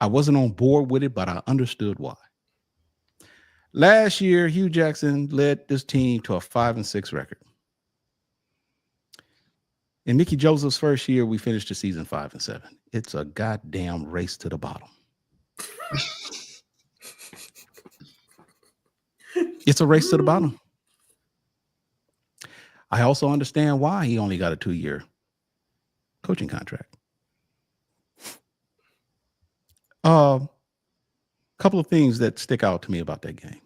I wasn't on board with it, but I understood why. Last year, Hugh Jackson led this team to a 5-6 record. In Mickey Joseph's first year, we finished the season 5-7. It's a goddamn race to the bottom. It's a race to the bottom. I also understand why he only got a 2-year coaching contract. Couple of things that stick out to me about that game.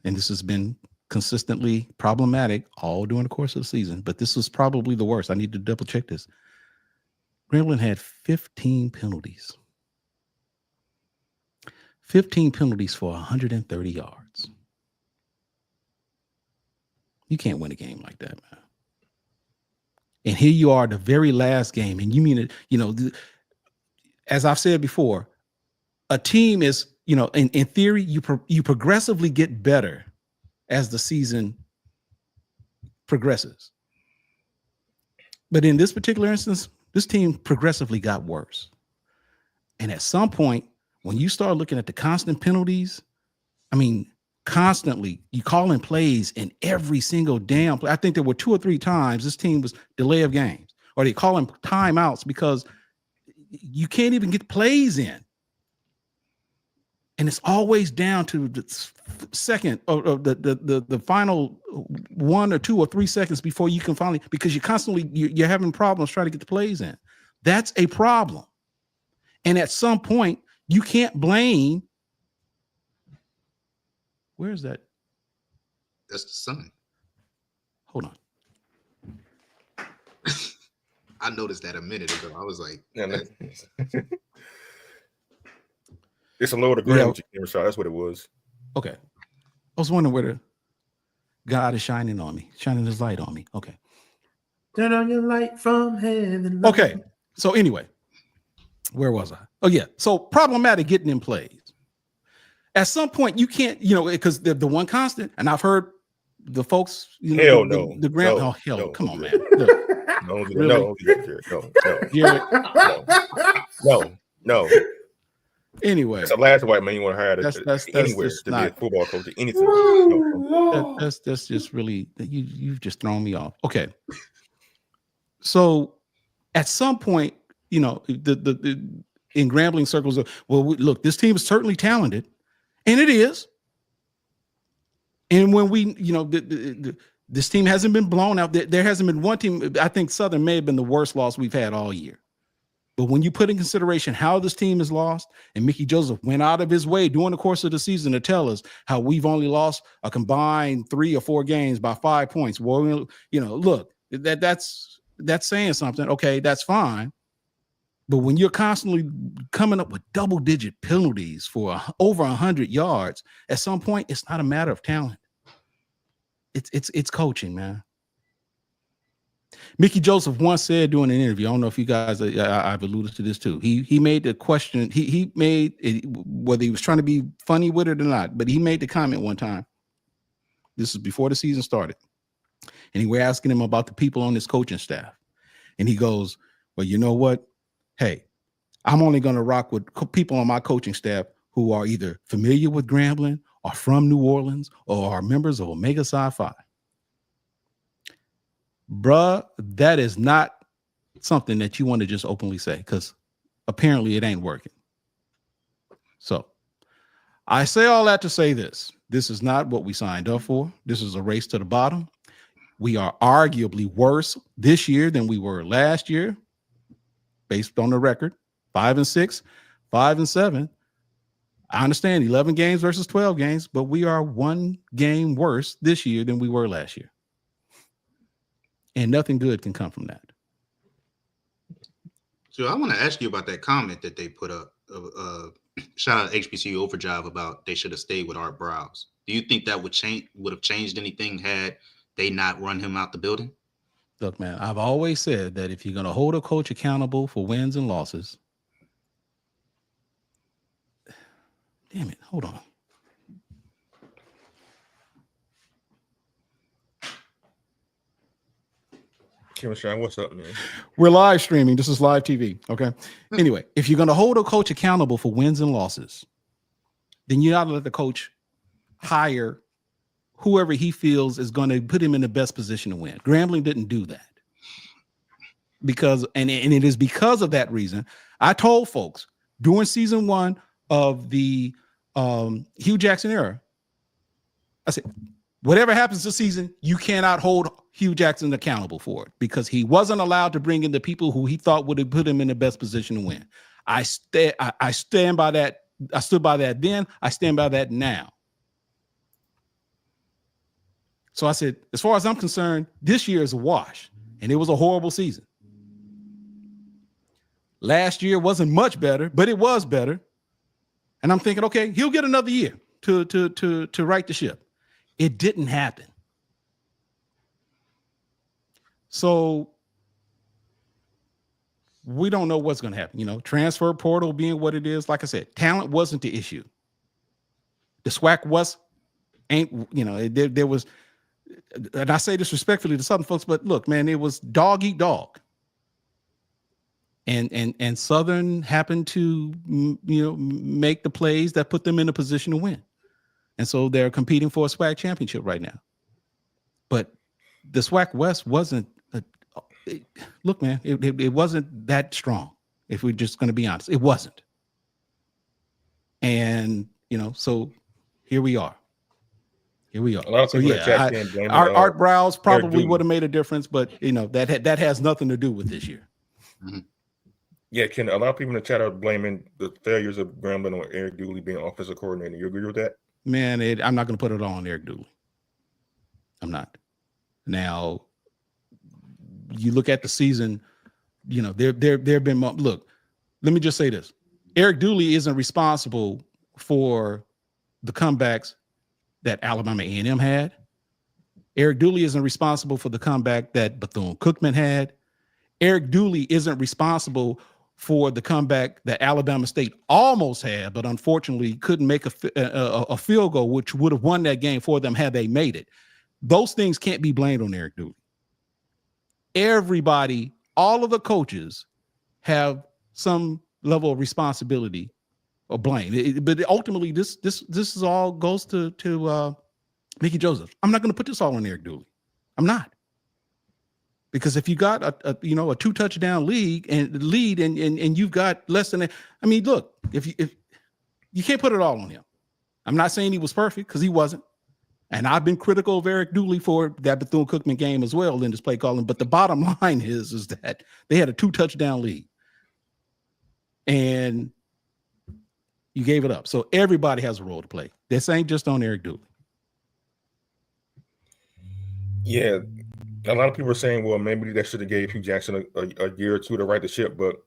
And this has been consistently problematic all during the course of the season, but this was probably the worst. I need to double check this. Grambling had 15 penalties. 15 penalties for 130 yards. You can't win a game like that, man. And here you are, the very last game, and you mean it, as I've said before, a team is, in theory, you progressively get better as the season progresses. But in this particular instance, this team progressively got worse. And at some point, when you start looking at the constant penalties, constantly, you call in plays in every single damn play. I think there were 2 or 3 times this team was delay of games, or they call in timeouts because you can't even get plays in. And it's always down to the second or the final 1 or 2 or 3 seconds before you can finally, because you're having problems trying to get the plays in. That's a problem. And at some point, you can't blame. Where is that? That's the sun. Hold on. I noticed that a minute ago. I was like, it's a lower degree shot. That's what it was. Okay. I was wondering where the God is shining on me, shining his light on me. Okay. Turn on your light from heaven. Okay. So anyway, Where was I? Oh, yeah. So problematic getting in plays. At some point, you can't, because the one constant, and I've heard the folks, hell the grand, no, oh, hell, no, come on, man. Look, no, no. Anyway, that's the last white man you want to hire anywhere to be a football coach or anything. That's just really, you've just thrown me off. Okay. So at some point, in Grambling circles, look, this team is certainly talented, and it is. And when we, this team hasn't been blown out. There hasn't been one team. I think Southern may have been the worst loss we've had all year. But when you put in consideration how this team is lost, and Mickey Joseph went out of his way during the course of the season to tell us how we've only lost a combined 3 or 4 games by 5 points. Well, look, that's saying something. Okay, that's fine. But when you're constantly coming up with double-digit penalties for over 100 yards, at some point, it's not a matter of talent. It's coaching, man. Mickey Joseph once said during an interview, I don't know if you guys, I've alluded to this too. He made the question, he made it, whether he was trying to be funny with it or not, but he made the comment one time. This is before the season started. And he were asking him about the people on his coaching staff. And he goes, well, you know what? Hey, I'm only going to rock with people on my coaching staff who are either familiar with Grambling or from New Orleans or are members of Omega Psi Phi. Bruh, that is not something that you want to just openly say, because apparently it ain't working. So I say all that to say this. This is not what we signed up for. This is a race to the bottom. We are arguably worse this year than we were last year, based on the record. 5-6, 5-7. I understand 11 games versus 12 games, but we are 1 game worse this year than we were last year. And nothing good can come from that. So I want to ask you about that comment that they put up. Shout out HBCU Overdrive about they should have stayed with Art Browse. Do you think that would have changed anything had they not run him out the building? Look, man, I've always said that if you're going to hold a coach accountable for wins and losses, damn it, hold on. Shine, what's up, man? We're live streaming. This is live TV. Okay. Anyway, if you're going to hold a coach accountable for wins and losses, then you ought to let the coach hire whoever he feels is going to put him in the best position to win. Grambling didn't do that because, and it is because of that reason. I told folks during season 1 of the Hugh Jackson era, I said, whatever happens this season, you cannot hold Hugh Jackson accountable for it because he wasn't allowed to bring in the people who he thought would have put him in the best position to win. I stand by that. I stood by that then. I stand by that now. So I said, as far as I'm concerned, this year is a wash, and it was a horrible season. Last year wasn't much better, but it was better. And I'm thinking, okay, he'll get another year to right the ship. It didn't happen. So we don't know what's going to happen. Transfer portal being what it is. Like I said, talent wasn't the issue. The SWAC there was, and I say this respectfully to Southern folks, but look, man, it was dog eat dog. And Southern happened to, make the plays that put them in a position to win. And so they're competing for a SWAC championship right now. But the SWAC West wasn't, look, man, it wasn't that strong. If we're just going to be honest, it wasn't. And, so here we are. A lot of people Art Browse probably would have made a difference, but, that has nothing to do with this year. Mm-hmm. Yeah, Ken, a lot of people in the chat are blaming the failures of Grambling on Eric Dooley being offensive coordinator. You agree with that? Man, I'm not going to put it all on Eric Dooley. I'm not. Now, you look at the season, there have been, look, let me just say this. Eric Dooley isn't responsible for the comebacks that Alabama A&M had. Eric Dooley isn't responsible for the comeback that Bethune-Cookman had. Eric Dooley isn't responsible for the comeback that Alabama State almost had, but unfortunately couldn't make a field goal, which would have won that game for them had they made it. Those things can't be blamed on Eric Dooley. Everybody, all of the coaches have some level of responsibility or blame. But ultimately, this is all goes to Mickey Joseph. I'm not going to put this all on Eric Dooley. I'm not. Because if you got a 2-touchdown lead and you've got less than I mean, look, if you can't put it all on him. I'm not saying he was perfect because he wasn't. And I've been critical of Eric Dooley for that Bethune-Cookman game as well in this play calling. But the bottom line is that they had a 2-touchdown lead. And you gave it up. So everybody has a role to play. This ain't just on Eric Dooley. Yeah. A lot of people are saying, well, maybe they should have gave Hugh Jackson a year or two to right the ship. But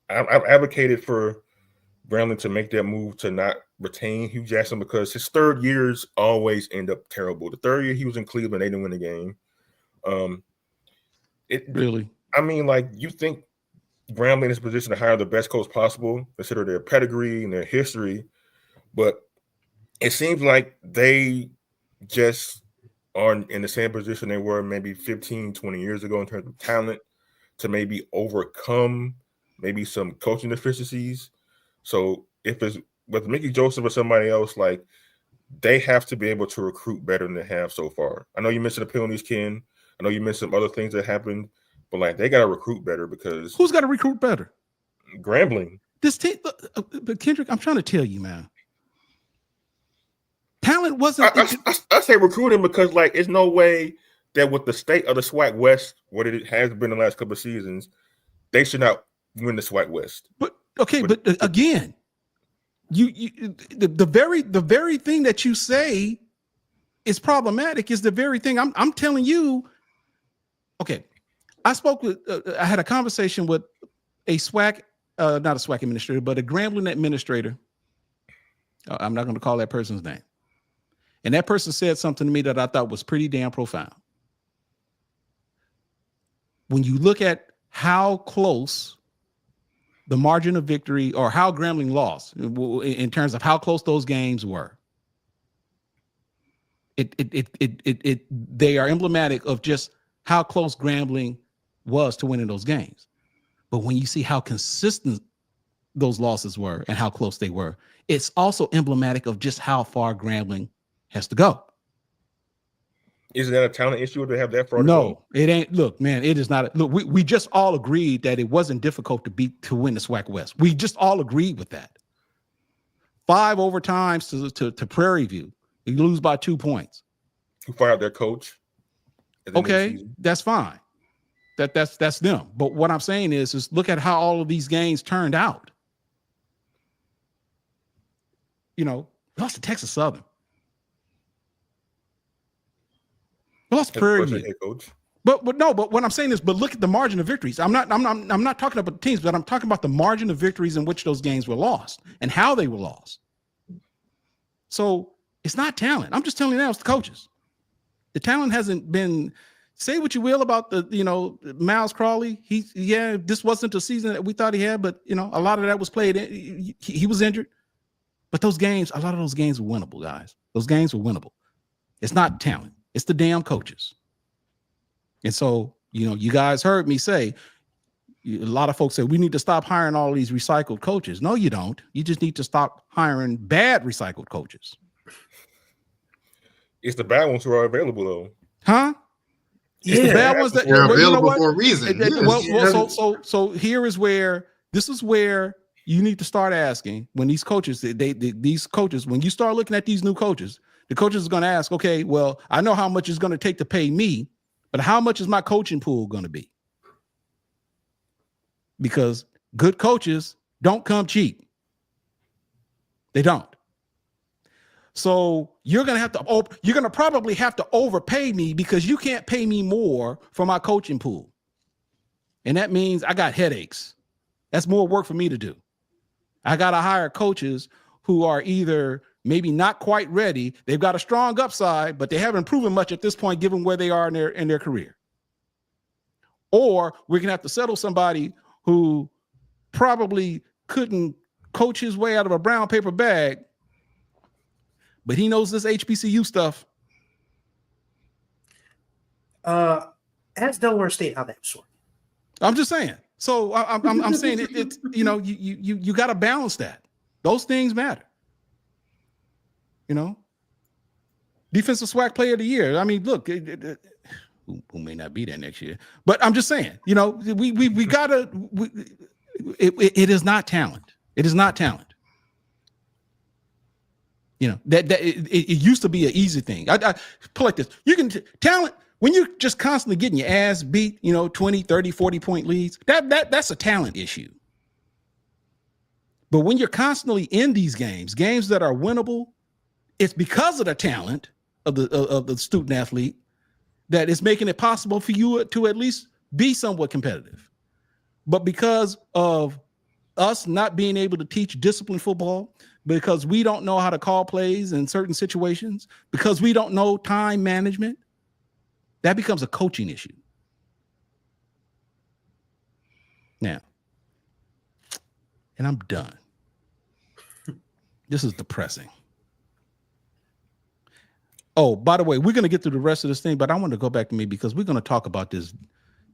I've advocated for Grambling to make that move to not retain Hugh Jackson because his third years always end up terrible. The third year he was in Cleveland, they didn't win the game. Really? I mean, like, you think Grambling is positioned to hire the best coach possible, consider their pedigree and their history, but it seems like they just are in the same position they were maybe 15, 20 years ago in terms of talent to maybe overcome maybe some coaching deficiencies. So if it's with Mickey Joseph or somebody else, like, they have to be able to recruit better than they have so far. I know you mentioned the penalties, Ken. I know you mentioned some other things that happened, but like, they got to recruit better because who's got to recruit better? Grambling. This team, but Kendrick, I'm trying to tell you, man. Talent wasn't. I say recruiting because, like, it's no way that with the state of the SWAC West, what it has been the last couple of seasons, they should not win the SWAC West. But okay, but again, the very thing that you say is problematic is the very thing I'm telling you. Okay, I had a conversation with a SWAC, not a SWAC administrator, but a Grambling administrator. I'm not going to call that person's name. And that person said something to me that I thought was pretty damn profound. When you look at how close the margin of victory or how Grambling lost in terms of how close those games were, they are emblematic of just how close Grambling was to winning those games. But when you see how consistent those losses were and how close they were, it's also emblematic of just how far Grambling has to go. Isn't that a talent issue to have that far? No, it ain't. Look, man, it is not. Look, we just all agreed that it wasn't difficult to win the SWAC West. We just all agreed with that. 5 overtimes to Prairie View. You lose by 2 points. Who fired their coach? Okay, that's fine. That's them. But what I'm saying is look at how all of these games turned out. You know, lost to Texas Southern. Lost Prairie View. But what I'm saying is, but look at the margin of victories. I'm not talking about teams, but I'm talking about the margin of victories in which those games were lost and how they were lost. So it's not talent. I'm just telling you now, it's the coaches. The talent hasn't been. Say what you will about Miles Crawley. This wasn't the season that we thought he had, but a lot of that was played. He was injured, but those games, a lot of those games were winnable, guys. Those games were winnable. It's not talent. It's the damn coaches. And so, you guys heard me say, a lot of folks say we need to stop hiring all these recycled coaches. No, you don't. You just need to stop hiring bad recycled coaches. It's the bad ones who are available, though. Huh? It's the bad ones that are available for a reason. So here is where you need to start asking when these coaches, these coaches, when you start looking at these new coaches, the coaches are going to ask, okay, well, I know how much it's going to take to pay me, but how much is my coaching pool going to be? Because good coaches don't come cheap. They don't. So you're going to probably have to overpay me because you can't pay me more for my coaching pool. And that means I got headaches. That's more work for me to do. I got to hire coaches who are either maybe not quite ready. They've got a strong upside, but they haven't proven much at this point, given where they are in their career. Or we're going to have to settle somebody who probably couldn't coach his way out of a brown paper bag, but he knows this HBCU stuff. Ask Delaware State how that's sorted. I'm just saying. So I'm saying it's you got to balance that. Those things matter. Defensive SWAC Player of the Year. I mean, look, who may not be there next year, but I'm just saying. We gotta. It is not talent. It is not talent. That it used to be an easy thing. I put like this. You can talent. When you're just constantly getting your ass beat, 20, 30, 40 point leads, that's a talent issue. But when you're constantly in these games that are winnable, it's because of the talent of the student athlete that is making it possible for you to at least be somewhat competitive. But because of us not being able to teach disciplined football, because we don't know how to call plays in certain situations, because we don't know time management, that becomes a coaching issue. Now, and I'm done. This is depressing. Oh, by the way, we're going to get through the rest of this thing, but I want to go back to me because we're going to talk about this.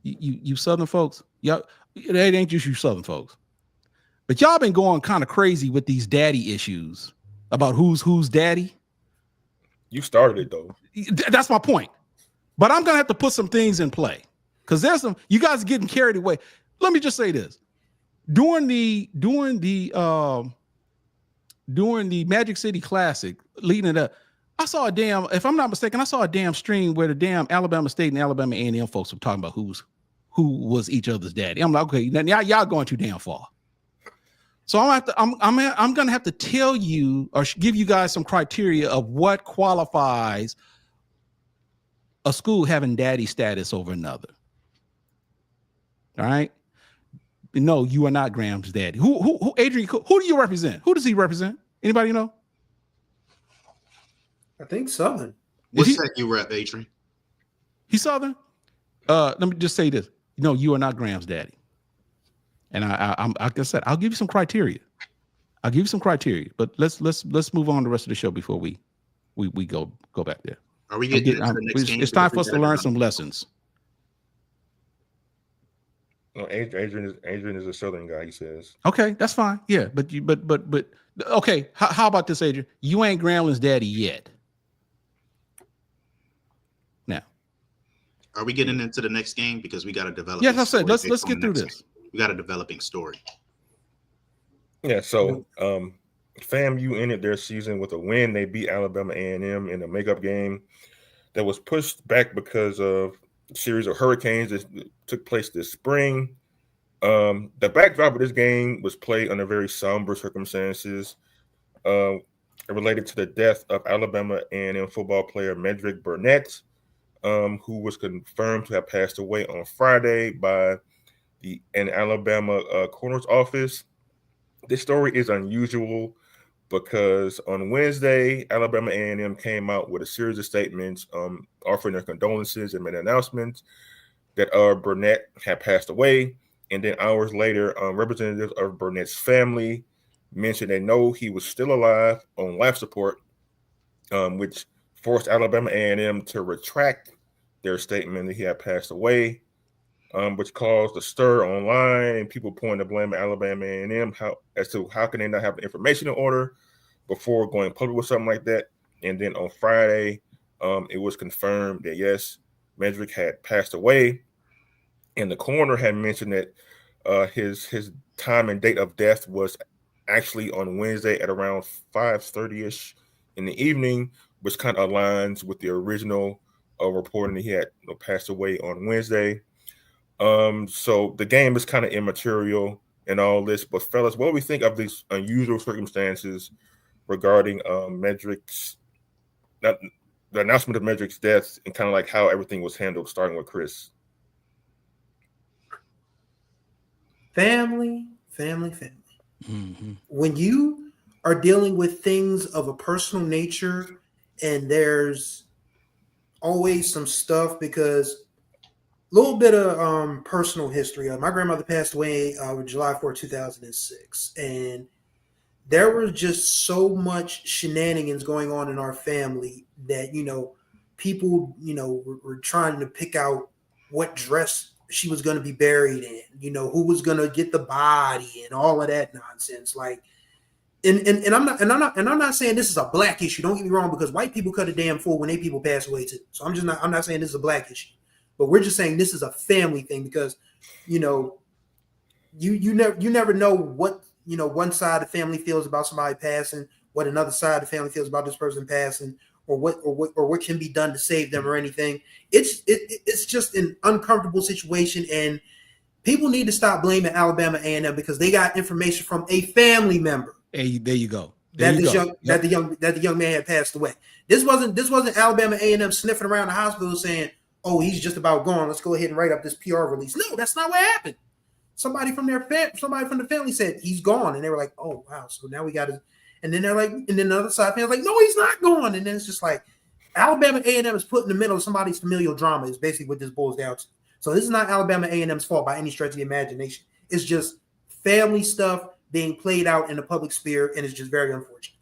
You Southern folks, y'all, it ain't just you Southern folks, but y'all been going kind of crazy with these daddy issues about who's daddy. You started it though. That's my point. But I'm going to have to put some things in play because you guys are getting carried away. Let me just say this. During the Magic City Classic leading it up, I saw if I'm not mistaken, I saw a damn stream where the damn Alabama State and Alabama A&M folks were talking about who was each other's daddy. I'm like, okay, now y'all going too damn far. So I'm going to have to tell you or give you guys some criteria of what qualifies a school having daddy status over another. All right. No, you are not Graham's daddy. Who Adrian, who do you represent? Who does he represent? Anybody know? I think Southern. What set you rep, Adrian? He's Southern. Let me just say this. No, you are not Graham's daddy. And I'm like I said, I'll give you some criteria. But let's move on the rest of the show before we go back there. Are we getting into the next game? It's time for us to learn some lessons. No, Adrian is a Southern guy, he says. Okay, that's fine. Yeah, but okay. How about this, Adrian? You ain't Grambling's daddy yet. Now, are we getting into the next game because we got to develop? Yes, I said let's get through this. We got a developing story. Yeah. So, FAMU ended their season with a win. They beat Alabama A&M in a makeup game that was pushed back because of a series of hurricanes that took place this spring. The backdrop of this game was played under very somber circumstances related to the death of Alabama A&M football player Medric Bernett, who was confirmed to have passed away on Friday by an Alabama coroner's office. This story is unusual because on Wednesday, Alabama A&M came out with a series of statements offering their condolences and made announcements that Burnett had passed away. And then hours later, representatives of Burnett's family mentioned they know he was still alive on life support, which forced Alabama A&M to retract their statement that he had passed away, which caused a stir online and people pointing to blame Alabama A&M as to how can they not have the information in order before going public with something like that. And then on Friday, it was confirmed that yes, Medric had passed away, and the coroner had mentioned that his time and date of death was actually on Wednesday at around 5:30ish in the evening, which kind of aligns with the original reporting that he had passed away on Wednesday. So the game is kind of immaterial in all this, but fellas, what do we think of these unusual circumstances regarding Medric's, the announcement of Medric's death, and kind of like how everything was handled, starting with Chris? Family. Mm-hmm. When you are dealing with things of a personal nature and there's always some stuff, because little bit of personal history. My grandmother passed away July 4, 2006, and there was just so much shenanigans going on in our family that, people, were trying to pick out what dress she was going to be buried in, who was going to get the body and all of that nonsense. Like, and I'm not saying this is a black issue. Don't get me wrong, because white people cut a damn fool when they people pass away too. So I'm not saying this is a black issue, but we're just saying this is a family thing because, you never know what, one side of the family feels about somebody passing, what another side of the family feels about this person passing, or what can be done to save them or anything. It's just an uncomfortable situation, and people need to stop blaming Alabama A&M because they got information from a family member. Hey, there you go. That the young man had passed away. This wasn't Alabama A&M sniffing around the hospital saying, "Oh, he's just about gone. Let's go ahead and write up this PR release." No, that's not what happened. Somebody from the family said he's gone, and they were like, "Oh wow!" So now we got to. And then they're like, and then the other side fans like, "No, he's not gone." And then it's just like Alabama A&M is put in the middle of somebody's familial drama. Is basically what this boils down to. So this is not Alabama A&M's fault by any stretch of the imagination. It's just family stuff being played out in the public sphere, and it's just very unfortunate.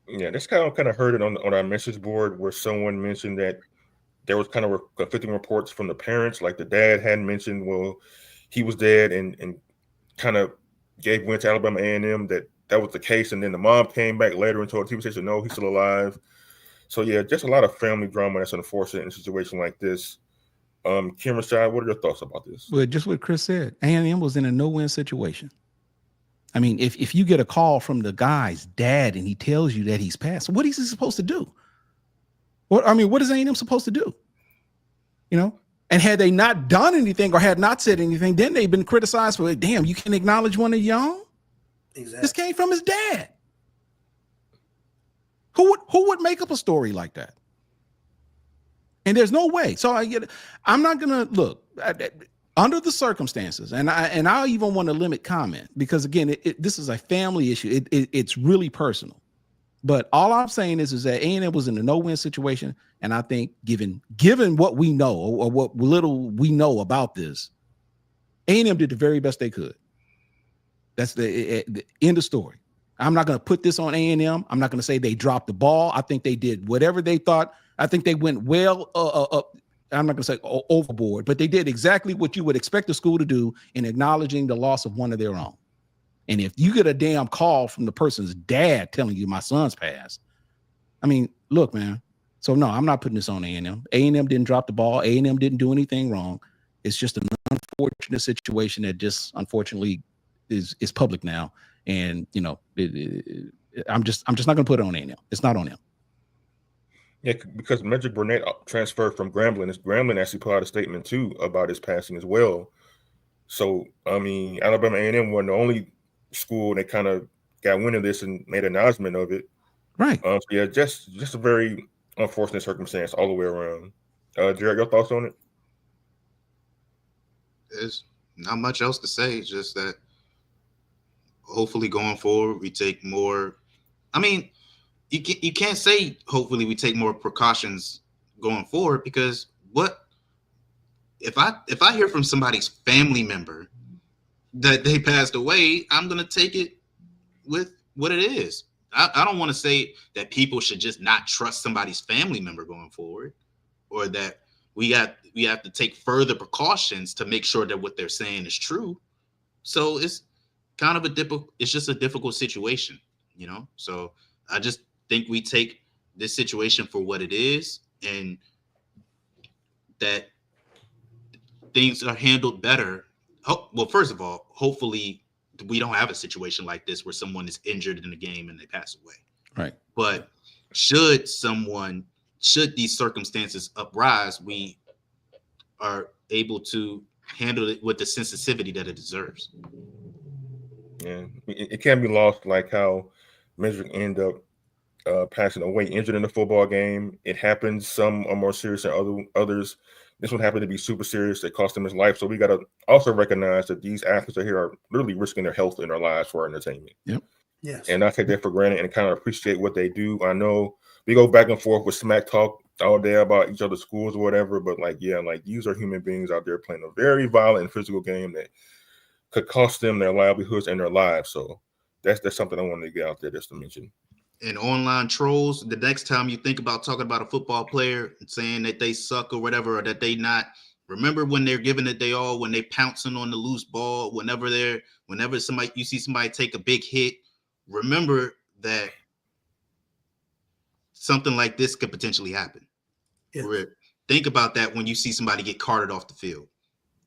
Yeah, this kind of heard it on our message board where someone mentioned that there was kind of conflicting reports from the parents, like the dad hadn't mentioned, well, he was dead, and kind of gave went to Alabama A&M that was the case, and then the mom came back later and told the TV station, no, he's still alive. So yeah, just a lot of family drama that's unfortunate in a situation like this. Kim Rashad, what are your thoughts about this? Well, just what Chris said, A&M was in a no-win situation. I mean, if you get a call from the guy's dad and he tells you that he's passed, what is he supposed to do? What is A&M supposed to do? And had they not done anything or had not said anything, then they've been criticized for, damn, you can acknowledge one of your own? Exactly. This came from his dad. Who would make up a story like that? And there's no way. So I'm not gonna look under the circumstances, and I even want to limit comment because again, this is a family issue. It's really personal. But all I'm saying is that A&M was in a no-win situation, and I think given what we know or what little we know about this, A&M did the very best they could. That's the end of story. I'm not going to put this on A&M. I'm not going to say they dropped the ball. I think they did whatever they thought. I think they went well I'm not going to say overboard, but they did exactly what you would expect a school to do in acknowledging the loss of one of their own. And if you get a damn call from the person's dad telling you my son's passed, I mean, look, man. So no, I'm not putting this on A&M. A&M didn't drop the ball. A&M didn't do anything wrong. It's just an unfortunate situation that just unfortunately is public now. And I'm just not going to put it on A&M. It's not on them. Yeah, because Medric Bernett transferred from Grambling. Grambling actually put out a statement too about his passing as well. So I mean, Alabama A&M wasn't the only school that kind of got wind of this and made an announcement of it. Right. So yeah, just a very unfortunate circumstance all the way around. Jared, your thoughts on it? There's not much else to say. It's just that hopefully going forward we take more. I mean, you can't say hopefully we take more precautions going forward because what if I hear from somebody's family member that they passed away, I'm gonna take it with what it is. I don't want to say that people should just not trust somebody's family member going forward, or that we have to take further precautions to make sure that what they're saying is true. So it's kind of it's just a difficult situation, So I just think we take this situation for what it is, and that things are handled better. Well, first of all, hopefully we don't have a situation like this where someone is injured in the game and they pass away. Right. But should these circumstances uprise, we are able to handle it with the sensitivity that it deserves. Yeah, it can't be lost like how Medric ended up passing away injured in the football game. It happens. Some are more serious than others. This one happened to be super serious. It cost him his life. So we got to also recognize that these athletes are here are literally risking their health and their lives for our entertainment. Yep. Yes. And I take that for granted and kind of appreciate what they do. I know we go back and forth with smack talk all day about each other's schools or whatever, but like, yeah, like these are human beings out there playing a very violent and physical game that could cost them their livelihoods and their lives. So that's something I wanted to get out there just to mention. And online trolls, the next time you think about talking about a football player and saying that they suck or whatever, or that they not, remember when they're giving it they all, when they pouncing on the loose ball, whenever somebody, you see somebody take a big hit, remember that something like this could potentially happen. Yeah. Think about that when you see somebody get carted off the field.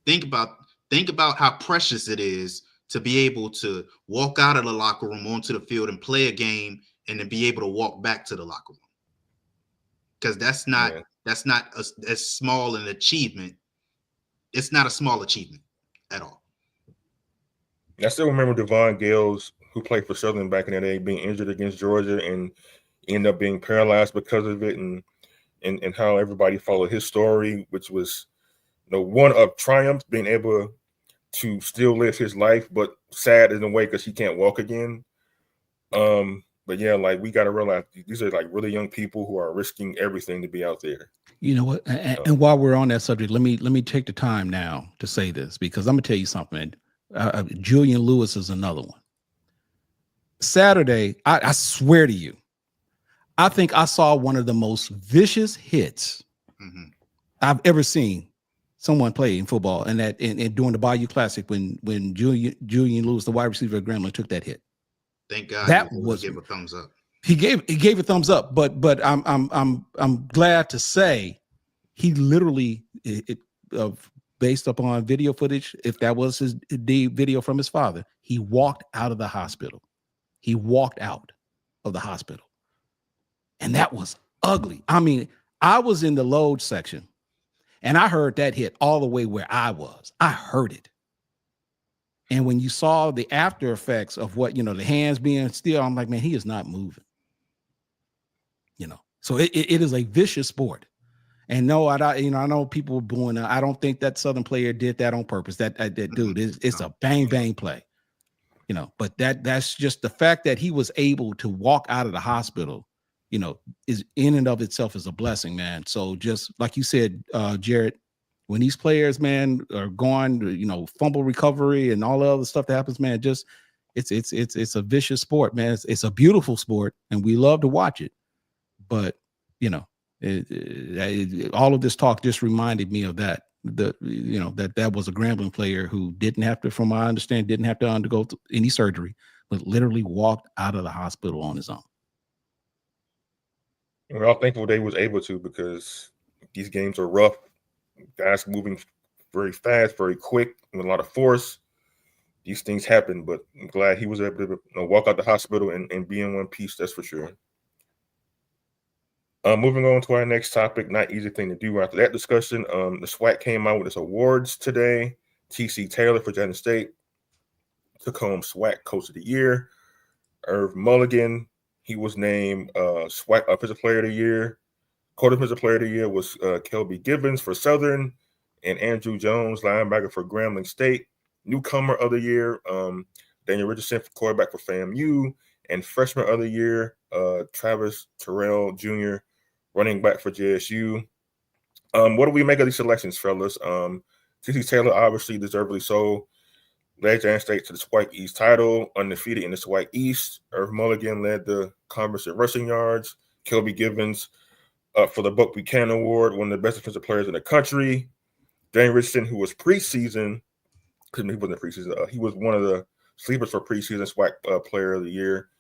Think about how precious it is to be able to walk out of the locker room onto the field and play a game and then be able to walk back to the locker room. Because that's not as small an achievement. It's not a small achievement at all. I still remember Devon Gales, who played for Southern back in the day, being injured against Georgia and ended up being paralyzed because of it, and how everybody followed his story, which was, one of triumph, being able to still live his life, but sad in a way because he can't walk again. But yeah, like we got to realize these are like really young people who are risking everything to be out there. You know what? And while we're on that subject, let me take the time now to say this, because I'm gonna tell you something. Julian Lewis is another one. Saturday, I swear to you, I think I saw one of the most vicious hits I've ever seen someone play in football, and during the Bayou Classic when Julian Lewis, the wide receiver of Grambling, took that hit. Thank God that he gave a thumbs up. He gave a thumbs up, but I'm glad to say he literally based upon video footage, if that was the video from his father, he walked out of the hospital. He walked out of the hospital, and that was ugly. I mean, I was in the load section, and I heard that hit all the way where I was. I heard it. And when you saw the after effects of what, the hands being still, I'm like, man, he is not moving. So it is a vicious sport. And no, I know people were booing. I don't think that Southern player did that on purpose. That dude, it's a bang bang play. But that's just the fact that he was able to walk out of the hospital, is in and of itself is a blessing, man. So just like you said, Jared, when these players, man, are going, fumble recovery and all the other stuff that happens, man, just it's a vicious sport, man. It's a beautiful sport, and we love to watch it. But all of this talk just reminded me of that. That was a Grambling player who didn't have to, from my understanding, didn't have to undergo any surgery, but literally walked out of the hospital on his own. We're all thankful they was able to, because these games are rough. Guys moving very fast, very quick, with a lot of force. These things happen, but I'm glad he was able to walk out the hospital and be in one piece. That's for sure. Moving on to our next topic, not easy thing to do after that discussion. The SWAC came out with its awards today. T.C. Taylor for Jackson State took home SWAC Coach of the Year. Irv Mulligan, he was named SWAC Offensive Player of the Year. Co-Defensive Player of the Year was Kelby Gibbons for Southern, and Andrew Jones, linebacker for Grambling State. Newcomer of the Year, Daniel Richardson, quarterback for FAMU, and Freshman of the Year, Travis Terrell Jr., running back for JSU. What do we make of these selections, fellas? T.C. Taylor, obviously deservedly so, led Jackson State to the SWAC East title, undefeated in the SWAC East. Irv Mulligan led the conference in rushing yards. Kelby Gibbons for the Buck Buchanan Award, one of the best defensive players in the country. Daniel Richardson, who was preseason, because he wasn't preseason, he was one of the sleepers for preseason SWAC Player of the Year,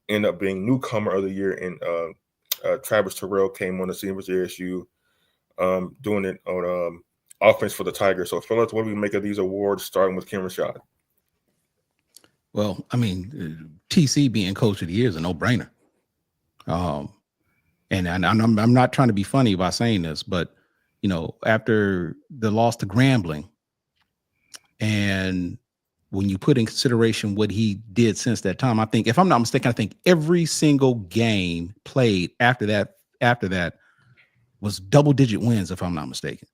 ended up being Newcomer of the Year, and Travis Terrell came on the scene with JSU, doing it on offense for the Tigers. So, fellas, what do we make of these awards, starting with Kim Rashad? Well, I mean, TC being Coach of the Year is a no-brainer. And I'm not trying to be funny by saying this, but, after the loss to Grambling, and when you put in consideration what he did since that time, I think, if I'm not mistaken, I think every single game played after that was double-digit wins, if I'm not mistaken.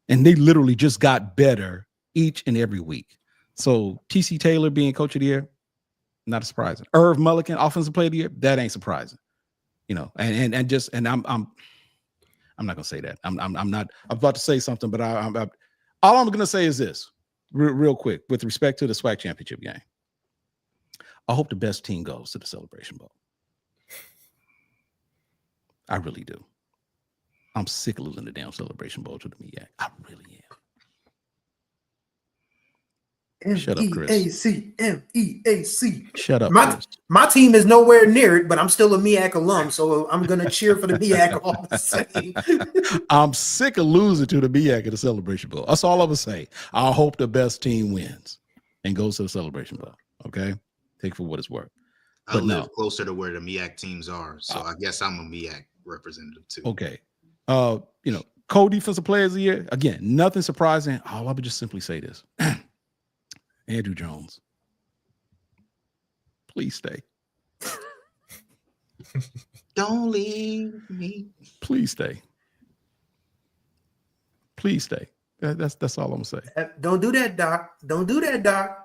And they literally just got better each and every week. So T.C. Taylor being Coach of the Year, not surprising. Irv Mulligan, Offensive Player of the Year, that ain't surprising. And I'm I'm not gonna say that. I'm not. I'm about to say something, but all I'm gonna say is this, real quick, with respect to the SWAC championship game. I hope the best team goes to the Celebration Bowl. I really do. I'm sick of losing the damn Celebration Bowl to the MEAC. I really am. Shut up, Chris. MEAC. Shut up, Chris. My team is nowhere near it, but I'm still a MEAC alum, so I'm going to cheer for the MEAC all the same. I'm sick of losing to the MEAC at the Celebration Bowl. That's all I'm going to say. I hope the best team wins and goes to the Celebration Bowl, okay? Take it for what it's worth. I live closer to where the MEAC teams are, so I guess I'm a MEAC representative too. Okay. Co-defensive players of the year, again, nothing surprising. I would just simply say this. Andrew Jones, please stay. Don't leave me. Please stay. Please stay. That's all I'm gonna say. Don't do that, Doc. Don't do that, Doc.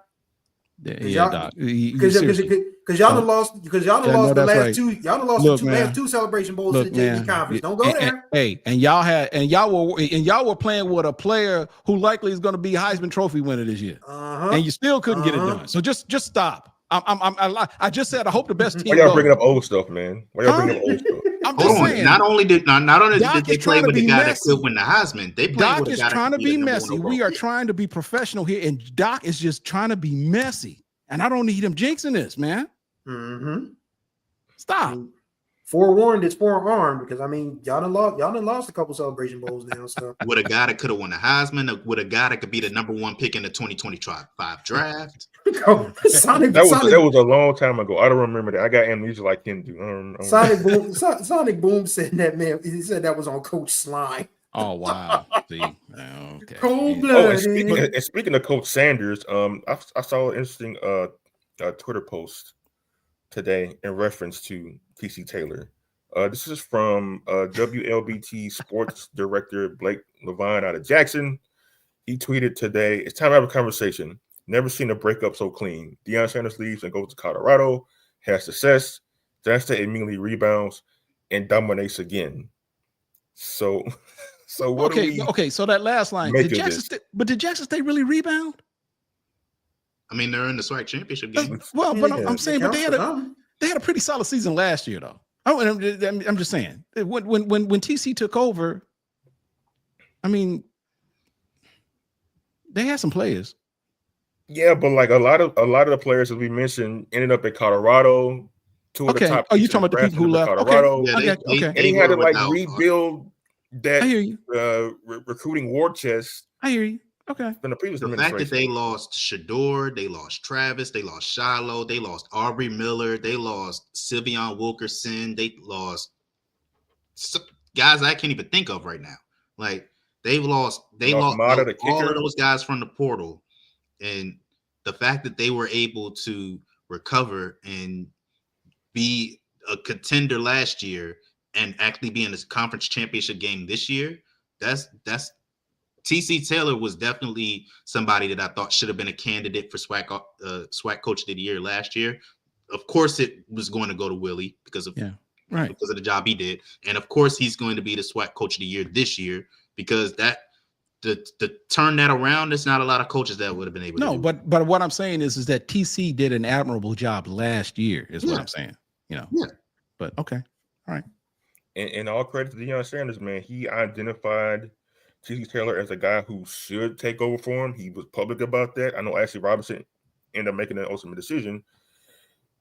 Yeah, Doc. Because y'all done lost. Because y'all done lost the last two. Y'all done lost last two Celebration Bowls to the JV conference. Don't go there. And y'all were playing with a player who likely is going to be Heisman Trophy winner this year, and you still couldn't get it done. So just stop. I just said I hope the best team. Why y'all bringing up old stuff, man? Why y'all bringing up old stuff? I'm just saying. Not only did they play with the guy that could win the Heisman, they played Doc with the is guy trying that to be messy. We are trying to be professional here, and Doc is just trying to be messy. And I don't need him jinxing this, man. Stop. Forewarned is forearmed, because I mean, y'all done lost a couple Celebration Bowls now. So with a guy that could have won the Heisman, with a guy that could be the #1 pick in the 2025 draft. That was a long time ago. I don't remember that. I got amnesia like him do. Sonic Boom said that, man. He said that was on Coach Slime. Oh wow! See, okay. Cold-blooded. Speaking of Coach Sanders, I saw an interesting Twitter post today in reference to TC Taylor. This is from WLBT Sports Director Blake Levine out of Jackson. He tweeted today, "It's time to have a conversation. Never seen a breakup so clean. Deion Sanders leaves and goes to Colorado, has success. Jackson State immediately rebounds and dominates again." So what? Okay. So that last line, did Jackson State really rebound? I mean, they're in the SWAC championship game. Well, but I'm saying, but they had a pretty solid season last year, though. I'm just saying, when TC took over, I mean, they had some players. Yeah, but like a lot of the players, as we mentioned, ended up at Colorado. Two of the top. Oh, you talking about the people who left Colorado? Okay. And he had to rebuild that I hear you. Recruiting war chest. I hear you. Okay. From the previous The fact that they lost Shador, they lost Travis, they lost Shiloh, they lost Aubrey Miller, they lost Sylvion Wilkerson, they lost guys I can't even think of right now. Like they lost all of those guys from the portal, and the fact that they were able to recover and be a contender last year and actually be in this conference championship game this year, that's TC Taylor was definitely somebody that I thought should have been a candidate for SWAC Coach of the Year last year. Of course, it was going to go to Willie because of the job he did, and of course, he's going to be the SWAC Coach of the Year this year because to turn that around, there's not a lot of coaches that would have been able to do. But what I'm saying is that TC did an admirable job last year, is what I'm saying. Yeah. But okay. All right. And all credit to Deion Sanders, man. He identified TC Taylor as a guy who should take over for him. He was public about that. I know Ashley Robinson ended up making an ultimate decision.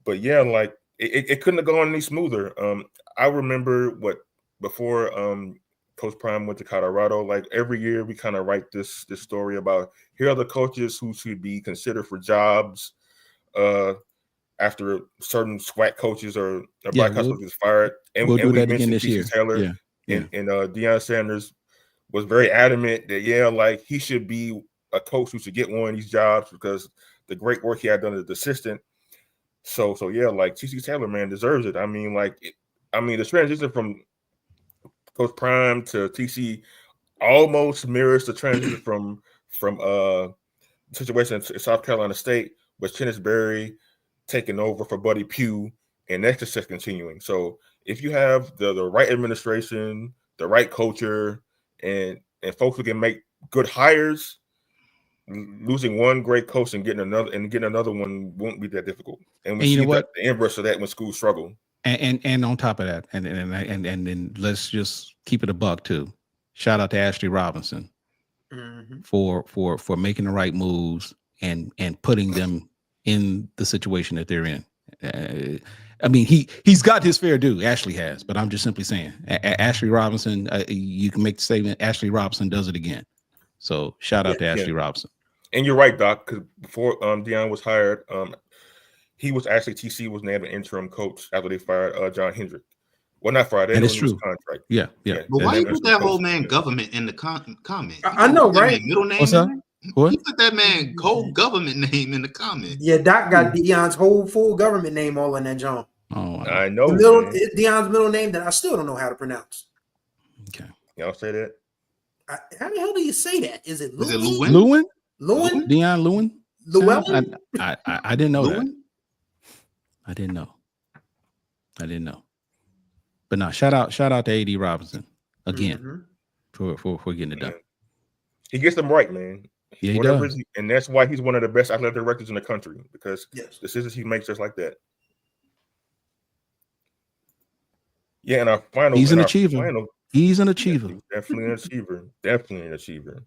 But yeah, like it couldn't have gone any smoother. I remember before Coach Prime went to Colorado, like every year we kind of write this story about here are the coaches who should be considered for jobs after certain SWAC coaches or black coaches fired. And we'll do we that again mentioned this year. Taylor and Deion Sanders was very adamant that like he should be a coach who should get one of these jobs because the great work he had done as an assistant. So yeah, like TC Taylor, man, deserves it. I mean, the transition from Coach Prime to TC almost mirrors the transition from situation in South Carolina State with Kenneth Berry taking over for Buddy Pugh, and that's just continuing. So if you have the right administration, the right culture and folks who can make good hires, losing one great coach and getting another one won't be that difficult. And we see the inverse of that when schools struggle. And on top of that, and then let's just keep it a buck too. Shout out to Ashley Robinson for making the right moves and putting them in the situation that they're in. I mean, he's got his fair due. Ashley has, but I'm just simply saying, Ashley Robinson. You can make the statement. Ashley Robinson does it again. So shout out to Ashley Robinson. And you're right, Doc. Because before Deion was hired, he was actually TC was named an interim coach after they fired John Hendrick. Well, not fired. And it's true. Contract. Yeah. But why you put that whole man government in the comment? I know, right? Middle name. What's that? What? He put that man whole government name in the comment. Yeah, Doc got Deion's whole full government name all in that John. Oh, I know. Deion's middle name that I still don't know how to pronounce. Okay. Y'all say that? How the hell do you say that? Is it Lewin? Lewin? Lewin? Deion Lewin? Llewellyn? I didn't know that. I didn't know. But no, shout out to AD Robinson again for getting it done. He gets them right, man. Yeah, he does. And that's why he's one of the best athletic directors in the country, because the decisions he makes just like that. Yeah, and our final. He's an achiever. He's an achiever. Definitely an achiever. Definitely an achiever.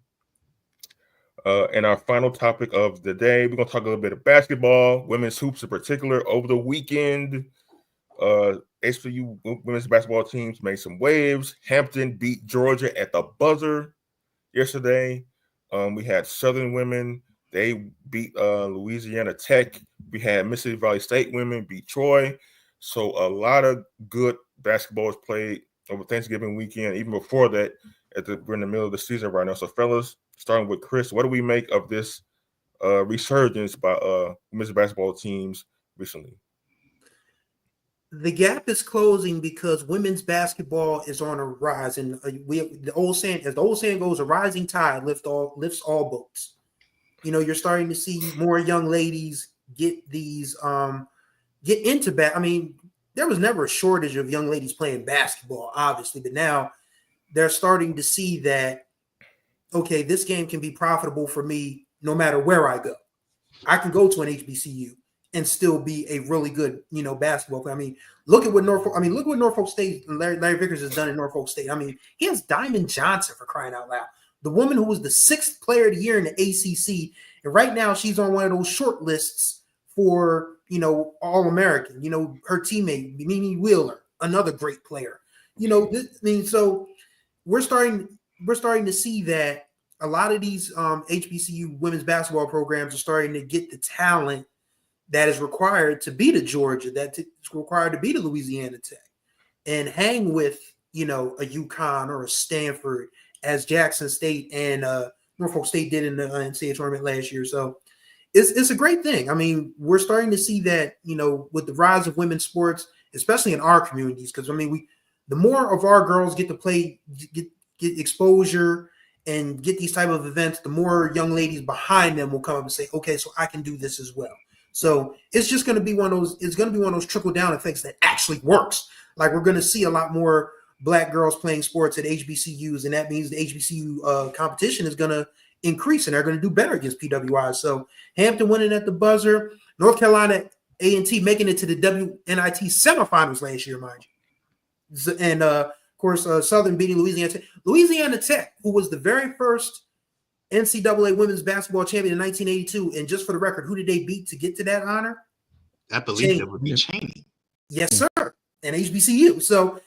And our final topic of the day, we're going to talk a little bit of basketball, women's hoops in particular. Over the weekend, HBCU women's basketball teams made some waves. Hampton beat Georgia at the buzzer yesterday. We had Southern women. They beat Louisiana Tech. We had Mississippi Valley State women beat Troy. So a lot of good basketball was played over Thanksgiving weekend. Even before that, we're in the middle of the season right now. So, fellas, starting with Chris, what do we make of this resurgence by women's basketball teams recently? The gap is closing because women's basketball is on a rise, and the old saying goes, a rising tide lifts all boats. You know, you're starting to see more young ladies get into I mean, there was never a shortage of young ladies playing basketball, obviously, but now they're starting to see that, okay, this game can be profitable for me no matter where I go. I can go to an HBCU and still be a really good, basketball player. I mean, look what Norfolk State, Larry Vickers has done in Norfolk State. I mean, he has Diamond Johnson, for crying out loud. The woman who was the 6th player of the year in the ACC, and right now she's on one of those short lists for, All-American. Her teammate, Mimi Wheeler, another great player. So we're starting to see that a lot of these HBCU women's basketball programs are starting to get the talent that is required to beat a Georgia, that's required to beat a Louisiana Tech, and hang with, a UConn or a Stanford, as Jackson State and Norfolk State did in the NCAA tournament last year. So it's a great thing. I mean, we're starting to see that, with the rise of women's sports, especially in our communities, because the more of our girls get to play, get exposure and get these type of events, the more young ladies behind them will come up and say, okay, so I can do this as well. So it's just going to be one of those trickle down effects that actually works. Like, we're going to see a lot more Black girls playing sports at HBCUs, and that means the HBCU competition is going to increase, and they're going to do better against PWIs. So Hampton winning at the buzzer, North Carolina A&T making it to the WNIT semifinals last year, mind you. And of course, Southern beating Louisiana Tech. Louisiana Tech, who was the very first NCAA women's basketball champion in 1982. And just for the record, who did they beat to get to that honor? I believe that would be Cheney. Yes, sir. And HBCU. So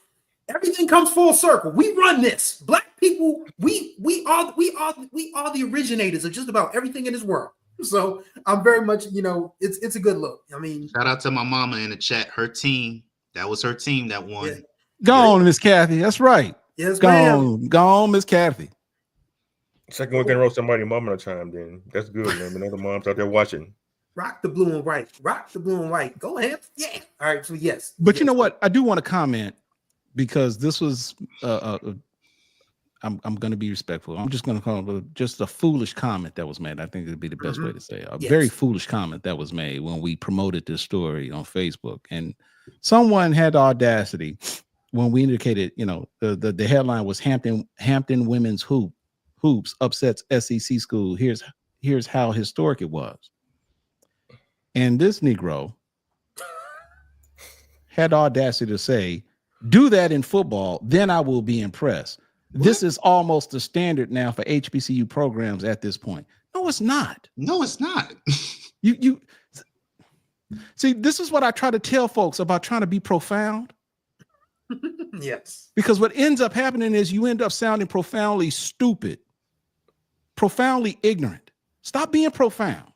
everything comes full circle. We run this. Black people, we are the originators of just about everything in this world. So I'm very much, it's a good look. I mean, shout out to my mama in the chat. Her team, that was her team that won. Yeah. Go on, Miss Kathy. That's right. Yes, go ma'am. on, Miss Kathy. Second weekend row, somebody mama chimed in. That's good, man. Another mom's out there watching. Rock the blue and white. Rock the blue and white. Go ahead. Yeah. All right. So yes. But yes. You know what? I do want to comment, because this was I'm going to be respectful. I'm just going to call it just a foolish comment that was made. I think it'd be the best way to say it. A very foolish comment that was made when we promoted this story on Facebook, and someone had the audacity. when we indicated, the headline was Hampton women's hoops upsets SEC school. Here's how historic it was. And this Negro had the audacity to say, do that in football, then I will be impressed. What? This is almost the standard now for HBCU programs at this point. No, it's not. No, it's not. You see, this is what I try to tell folks about trying to be profound. Yes. Because what ends up happening is you end up sounding profoundly stupid, profoundly ignorant. Stop being profound.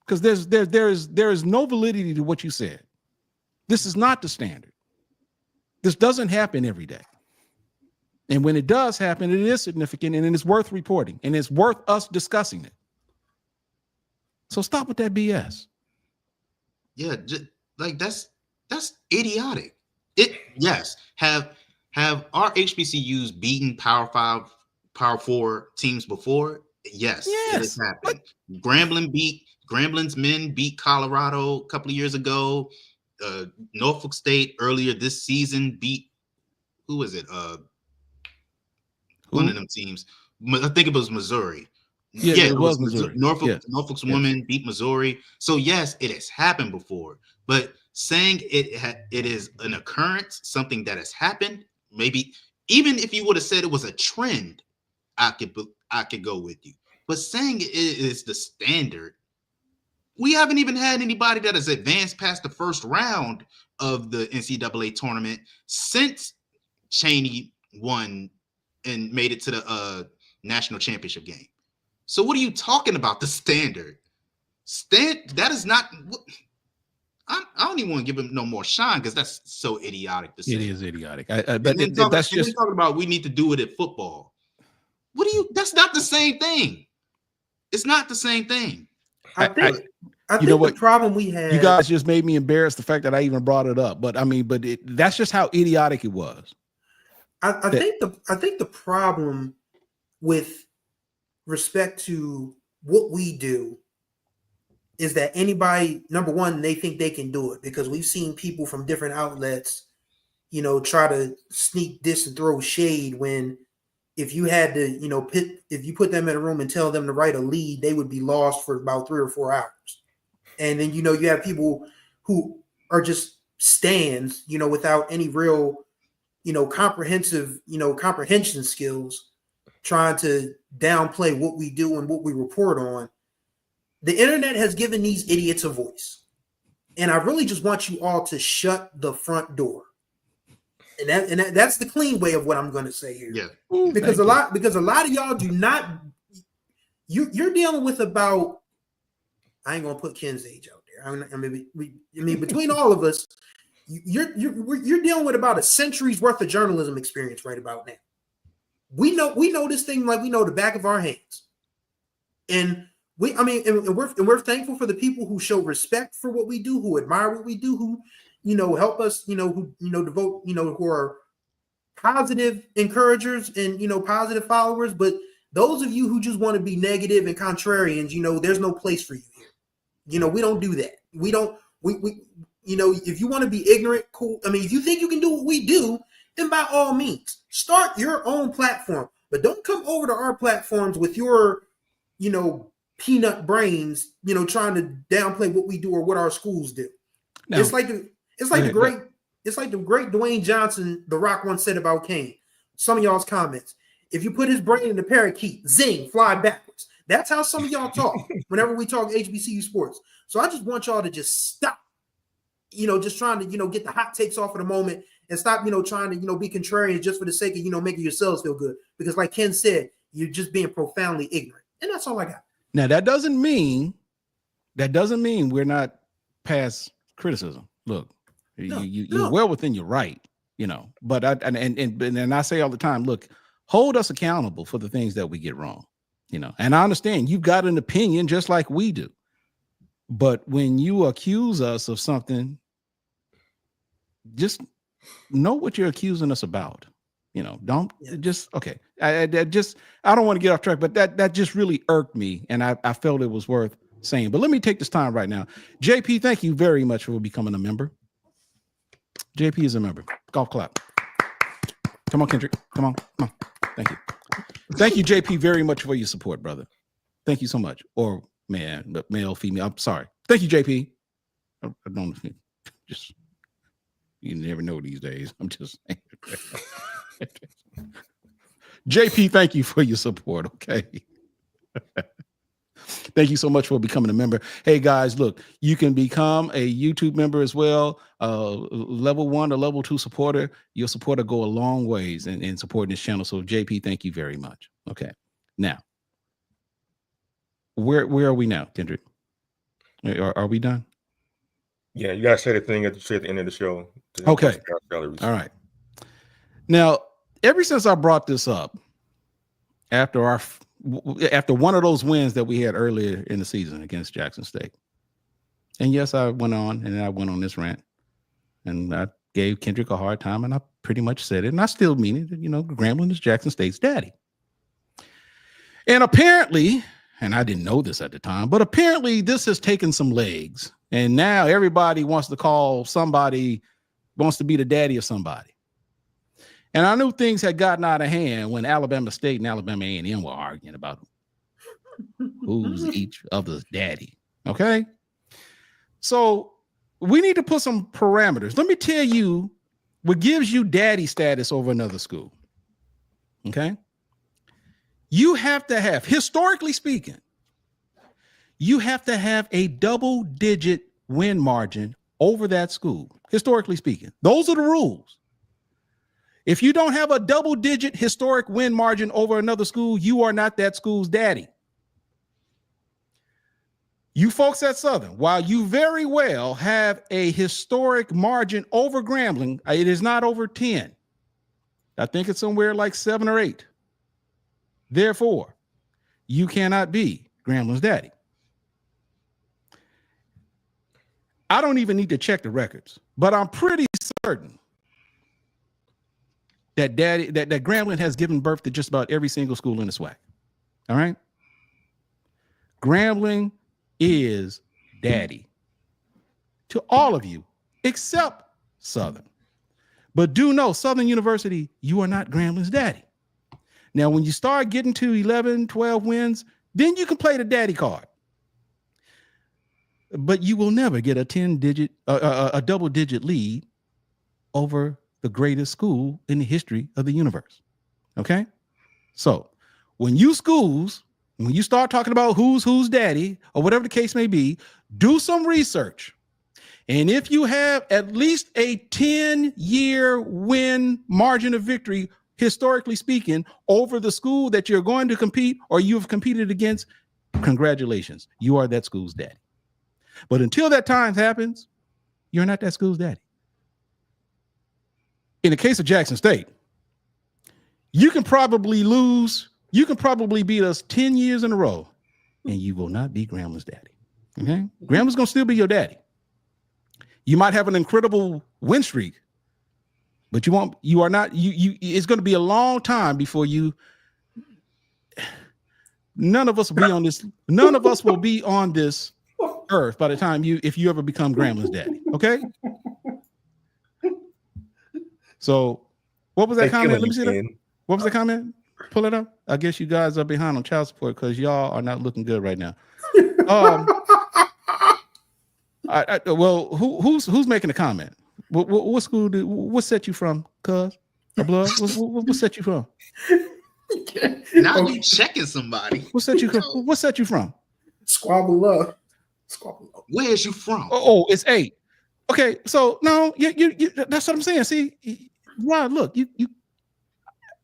Because there is no validity to what you said. This is not the standard. This doesn't happen every day. And when it does happen, it is significant and it's worth reporting and it's worth us discussing it. So stop with that BS. Yeah, like that's idiotic. Yes, have our HBCUs beaten Power 5, Power 4 teams before? Yes. It has happened. Grambling's men beat Colorado a couple of years ago. Norfolk State earlier this season beat, who was it? One of them teams. I think it was Missouri. Yeah, it was Missouri. Norfolk's women beat Missouri. So yes, it has happened before. But saying it is an occurrence, something that has happened, maybe even if you would have said it was a trend, I could go with you. But saying it is the standard, we haven't even had anybody that has advanced past the first round of the NCAA tournament since Cheney won and made it to the national championship game. So what are you talking about? The standard? That is not. I don't even want to give him no more shine because that's so idiotic to say. It is idiotic. That's just talking about we need to do it at football. That's not the same thing. It's not the same thing. I think the problem we had. You guys just made me embarrass the fact that I even brought it up. But I mean, that's just how idiotic it was. I think the problem with respect to what we do is that anybody, number one, they think they can do it because we've seen people from different outlets, try to sneak diss and throw shade when if you had to, if you put them in a room and tell them to write a lead, they would be lost for about 3 or 4 hours. And then, you have people who are just stands, without any real, comprehension skills, trying to downplay what we do and what we report on. The internet has given these idiots a voice. And I really just want you all to shut the front door. And that's the clean way of what I'm going to say here. Yeah. Because a lot of y'all do not, you're dealing with about, I ain't going to put Ken's age out there. I mean, between all of us, you're dealing with about a century's worth of journalism experience right about now. We know this thing like we know the back of our hands. And we're thankful for the people who show respect for what we do, who admire what we do, who help us, who devote, who are positive encouragers and positive followers. But those of you who just want to be negative and contrarians, there's no place for you here. We don't do that. We if you want to be ignorant, cool. I mean, if you think you can do what we do, then by all means, start your own platform. But don't come over to our platforms with your, peanut brains, trying to downplay what we do or what our schools do. No. It's like the great Dwayne Johnson, The Rock, once said about Kane. Some of y'all's comments. If you put his brain in the parakeet, zing, fly backwards. That's how some of y'all talk whenever we talk HBCU sports. So I just want y'all to just stop, just trying to, get the hot takes off of the moment and stop, trying to, be contrarian just for the sake of, making yourselves feel good. Because like Ken said, you're just being profoundly ignorant. And that's all I got. Now, that doesn't mean we're not past criticism. Look, you're well within your right, but I say all the time, look, hold us accountable for the things that we get wrong, and I understand you've got an opinion just like we do. But when you accuse us of something, just know what you're accusing us about. Don't just okay. I don't want to get off track, but that just really irked me, and I felt it was worth saying. But let me take this time right now. JP, thank you very much for becoming a member. JP is a member. Golf clap. Come on, Kendrick. Come on. Thank you. Thank you, JP, very much for your support, brother. Thank you so much. Or man, male, female. I'm sorry. Thank you, JP. I don't just you never know these days. I'm just saying. JP, thank you for your support. Okay. Thank you so much for becoming a member. Hey guys, look, you can become a YouTube member as well. Level 1 or level 2 supporter. Your support will go a long ways in supporting this channel. So JP, thank you very much. Okay. Now, where are we now, Kendrick? Are we done? Yeah, you gotta say the thing at the end of the show. Okay. All right. Now, ever since I brought this up, after one of those wins that we had earlier in the season against Jackson State, and yes, I went on this rant, and I gave Kendrick a hard time, and I pretty much said it, and I still mean it. You know, Grambling is Jackson State's daddy, and apparently, and I didn't know this at the time, but apparently this has taken some legs, and now everybody wants to be the daddy of somebody. And I knew things had gotten out of hand when Alabama State and Alabama A&M were arguing about who's each other's daddy. Okay. So we need to put some parameters. Let me tell you what gives you daddy status over another school. Okay. You have to have, historically speaking, you have to have a double-digit win margin over that school. Historically speaking, those are the rules. If you don't have a double-digit historic win margin over another school, you are not that school's daddy. You folks at Southern, while you very well have a historic margin over Grambling, it is not over 10. I think it's somewhere like 7 or 8. Therefore, you cannot be Grambling's daddy. I don't even need to check the records, but I'm pretty certain that Grambling has given birth to just about every single school in the SWAC. All right. Grambling is daddy to all of you except Southern. But do know, Southern University, you are not Grambling's daddy. Now, when you start getting to 11, 12 wins, then you can play the daddy card. But you will never get a double-digit lead over the greatest school in the history of the universe. Okay? So when you start talking about who's daddy or whatever the case may be, do some research. And if you have at least a 10-year win margin of victory, historically speaking, over the school that you're going to compete or you've competed against, congratulations. You are that school's daddy. But until that time happens, you're not that school's daddy. In the case of Jackson State, you can probably beat us 10 years in a row, and you will not be Grambling's daddy. Okay? Grambling's going to still be your daddy. You might have an incredible win streak, but it's going to be a long time before none of us will be on this earth by the time if you ever become Grambling's daddy. Okay? So what was that comment? Let me see that. What was the comment? Pull it up. I guess you guys are behind on child support because y'all are not looking good right now. Well, who's making the comment? What school what set you from, cuz? Blood? What set you from? Now you checking somebody. What set you from? Squabble up. Where is you from? Oh, it's 8. Okay, so no, you that's what I'm saying. See, Rod, look,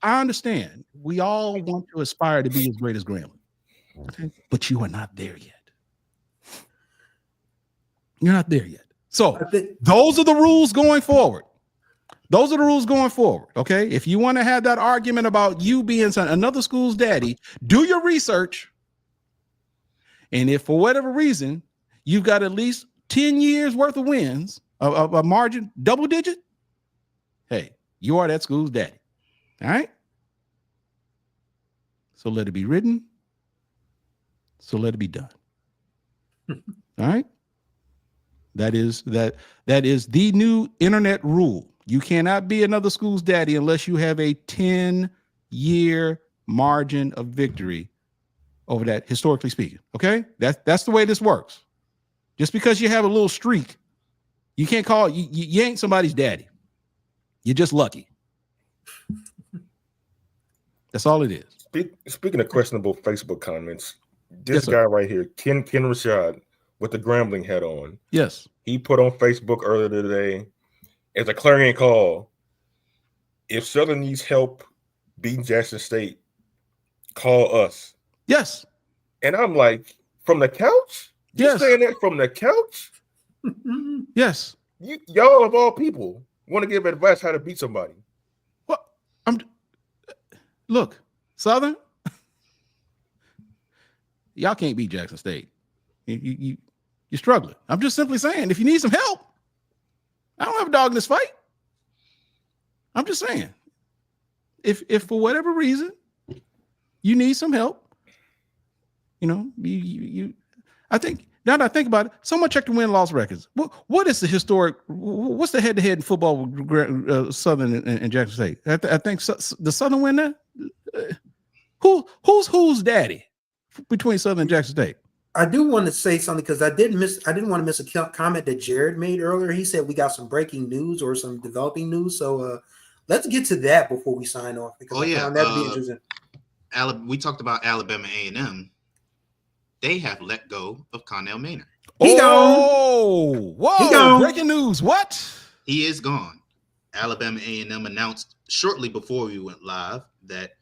I understand. We all want to aspire to be as great as Grambling. Okay, but you are not there yet. You're not there yet. So those are the rules going forward. Okay. If you want to have that argument about you being another school's daddy, do your research. And if for whatever reason you've got at least 10 years worth of wins, a margin, double digit, hey, you are that school's daddy. All right. So let it be written. So let it be done. All right. That is the new internet rule. You cannot be another school's daddy unless you have a 10-year margin of victory over that, historically speaking. Okay? That's the way this works. Just because you have a little streak, you can't call you ain't somebody's daddy. You're just lucky. That's all it is. Speaking of questionable Facebook comments, this guy right here, Ken Rashad, with the Grambling hat on. Yes. He put on Facebook earlier today, as a clarion call, if Southern needs help beating Jackson State, call us. Yes. And I'm like, from the couch? You saying that from the couch? Yes. Y'all of all people want to give advice how to beat somebody. Well, look, Southern, y'all can't beat Jackson State. You're struggling. I'm just simply saying, if you need some help, I don't have a dog in this fight. I'm just saying, if for whatever reason you need some help, I think now that I think about it, someone check the win-loss records. What is the historic? What's the head-to-head in football with Southern and Jackson State? I think the Southern win that. Who's daddy between Southern and Jackson State? I do want to say something because I didn't want to miss a comment that Jared made earlier. He said we got some breaking news or some developing news. So let's get to that before we sign off, because I found that to be interesting. We talked about Alabama A&M. They have let go of Connell Maynor. He gone. Whoa! Breaking news. What? He is gone. Alabama A&M announced shortly before we went live that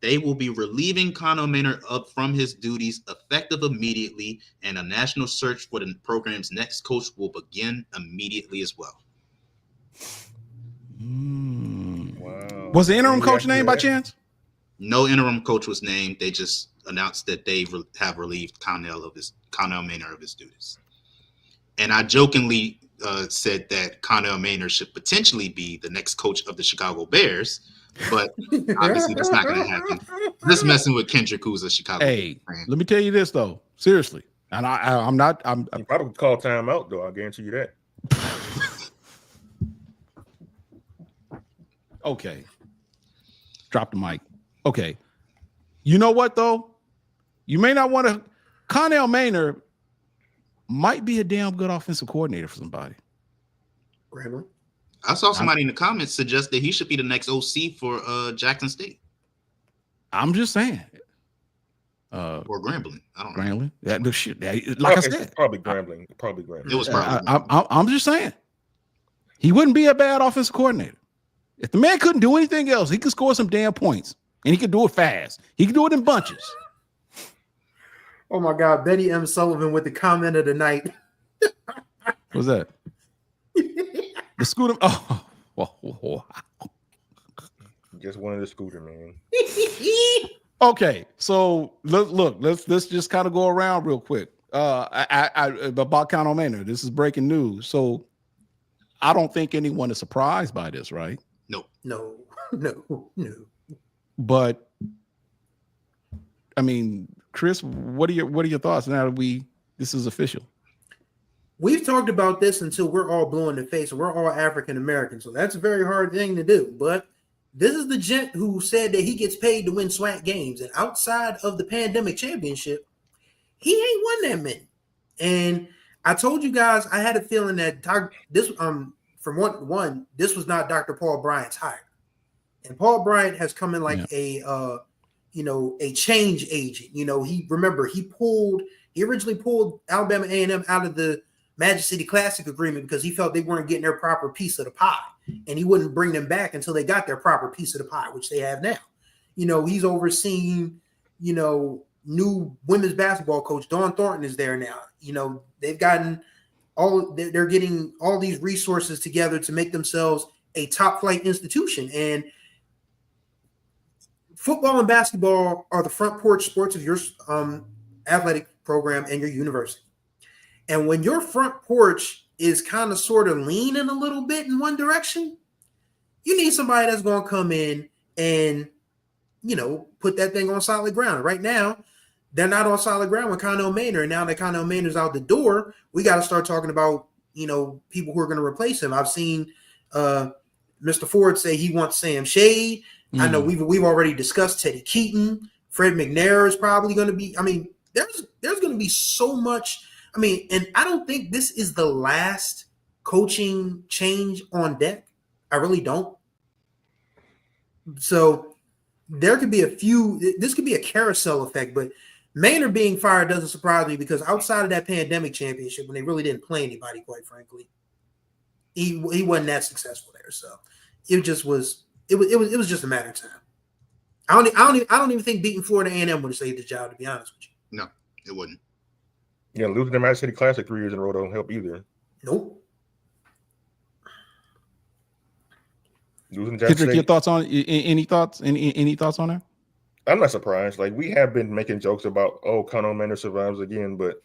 they will be relieving Connell Maynor up from his duties effective immediately, and a national search for the program's next coach will begin immediately as well. Wow. Was the interim coach named by chance? No interim coach was named. They just announced that they have relieved Connell Maynor of his duties. And I jokingly said that Connell Maynor should potentially be the next coach of the Chicago Bears, but obviously that's not going to happen. Just messing with Kendrick, who's a Chicago fan. Let me tell you this though, seriously, and I'm you probably call timeout though. I'll guarantee you that. Okay, drop the mic. Okay, you know what though? You may not want to. Connell Maynor might be a damn good offensive coordinator for somebody. Grambling. I saw somebody in the comments suggest that he should be the next OC for Jackson State. I'm just saying. Or Grambling. I don't know. Grambling. I said. Probably Grambling. It was probably I'm just saying. He wouldn't be a bad offensive coordinator. If the man couldn't do anything else, he could score some damn points. And he could do it fast. He could do it in bunches. Oh my God, Betty M. Sullivan with the comment of the night. What's that? The scooter. Oh. Just wanted the scooter, man. Okay, so let's just kind of go around real quick. About Connell Maynor. This is breaking news. So I don't think anyone is surprised by this, right? No. But I mean, Chris, what are your thoughts now that this is official? We've talked about this until we're all blue in the face. We're all African American, so that's a very hard thing to do. But this is the gent who said that he gets paid to win SWAC games, and outside of the pandemic championship, he ain't won that many. And I told you guys I had a feeling that this was not Dr. Paul Bryant's hire, and Paul Bryant has come in like a change agent. He originally pulled Alabama A&M out of the Magic City Classic agreement because he felt they weren't getting their proper piece of the pie, and he wouldn't bring them back until they got their proper piece of the pie, which they have now. He's overseeing, new women's basketball coach. Dawn Thornton is there now. They've gotten they're getting all these resources together to make themselves a top flight institution. And football and basketball are the front porch sports of your athletic program and your university. And when your front porch is kind of sort of leaning a little bit in one direction, you need somebody that's going to come in and, put that thing on solid ground. Right now, they're not on solid ground with Connell Maynor. And now that Connell Maynor's out the door, we got to start talking about people who are going to replace him. I've seen Mr. Ford say he wants Sam Shade. I know we've already discussed Teddy Keaton. Fred McNair is probably going to be. I mean, there's going to be so much. I mean, and I don't think this is the last coaching change on deck. I really don't. So there could be a few. This could be a carousel effect, but Maynor being fired doesn't surprise me because outside of that pandemic championship, when they really didn't play anybody, quite frankly, he wasn't that successful there. So it just was. It was just a matter of time. I don't even think beating Florida A&M would have saved the job, to be honest with you. No, it wouldn't. Yeah, losing the Madison City Classic 3 years in a row don't help either. Nope. Kendrick, your thoughts on any thoughts? Any thoughts on that? I'm not surprised. Like, we have been making jokes about, Connell Maynor survives again, but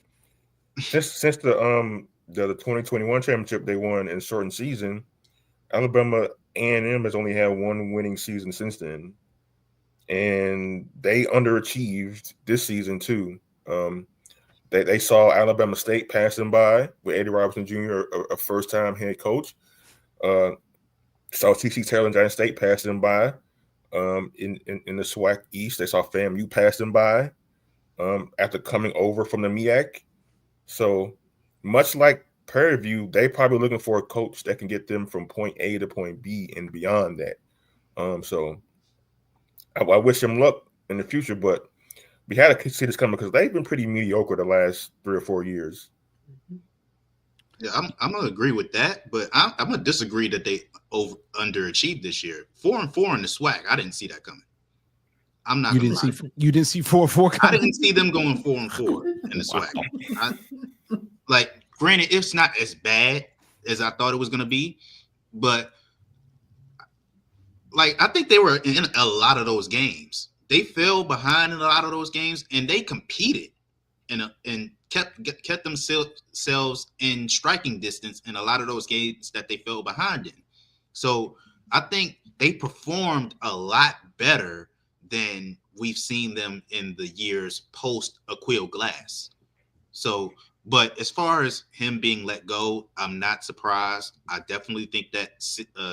since the 2021 championship they won in shortened season, Alabama A&M has only had one winning season since then, and they underachieved this season too. They saw Alabama State pass them by with Eddie Robinson Jr., a first-time head coach. Saw TC Taylor and Giant State pass them by. In the SWAC East, they saw FAMU pass them by after coming over from the MEAC. So much like Prairie View, they probably looking for a coach that can get them from point A to point B and beyond that. So I wish them luck in the future, but we had to see this coming because they've been pretty mediocre the last 3 or 4 years. Yeah, I'm gonna agree with that, but I'm gonna disagree that they underachieved this year. 4-4 in the SWAC, I didn't see that coming. I'm not. You didn't see 4-4 coming? I didn't see them going 4-4 in the SWAC. Granted, it's not as bad as I thought it was gonna be, but I think they were in a lot of those games. They fell behind in a lot of those games, and they competed and kept themselves in striking distance in a lot of those games that they fell behind in. So I think they performed a lot better than we've seen them in the years post Aquil Glass. So, but as far as him being let go, I'm not surprised. I definitely think that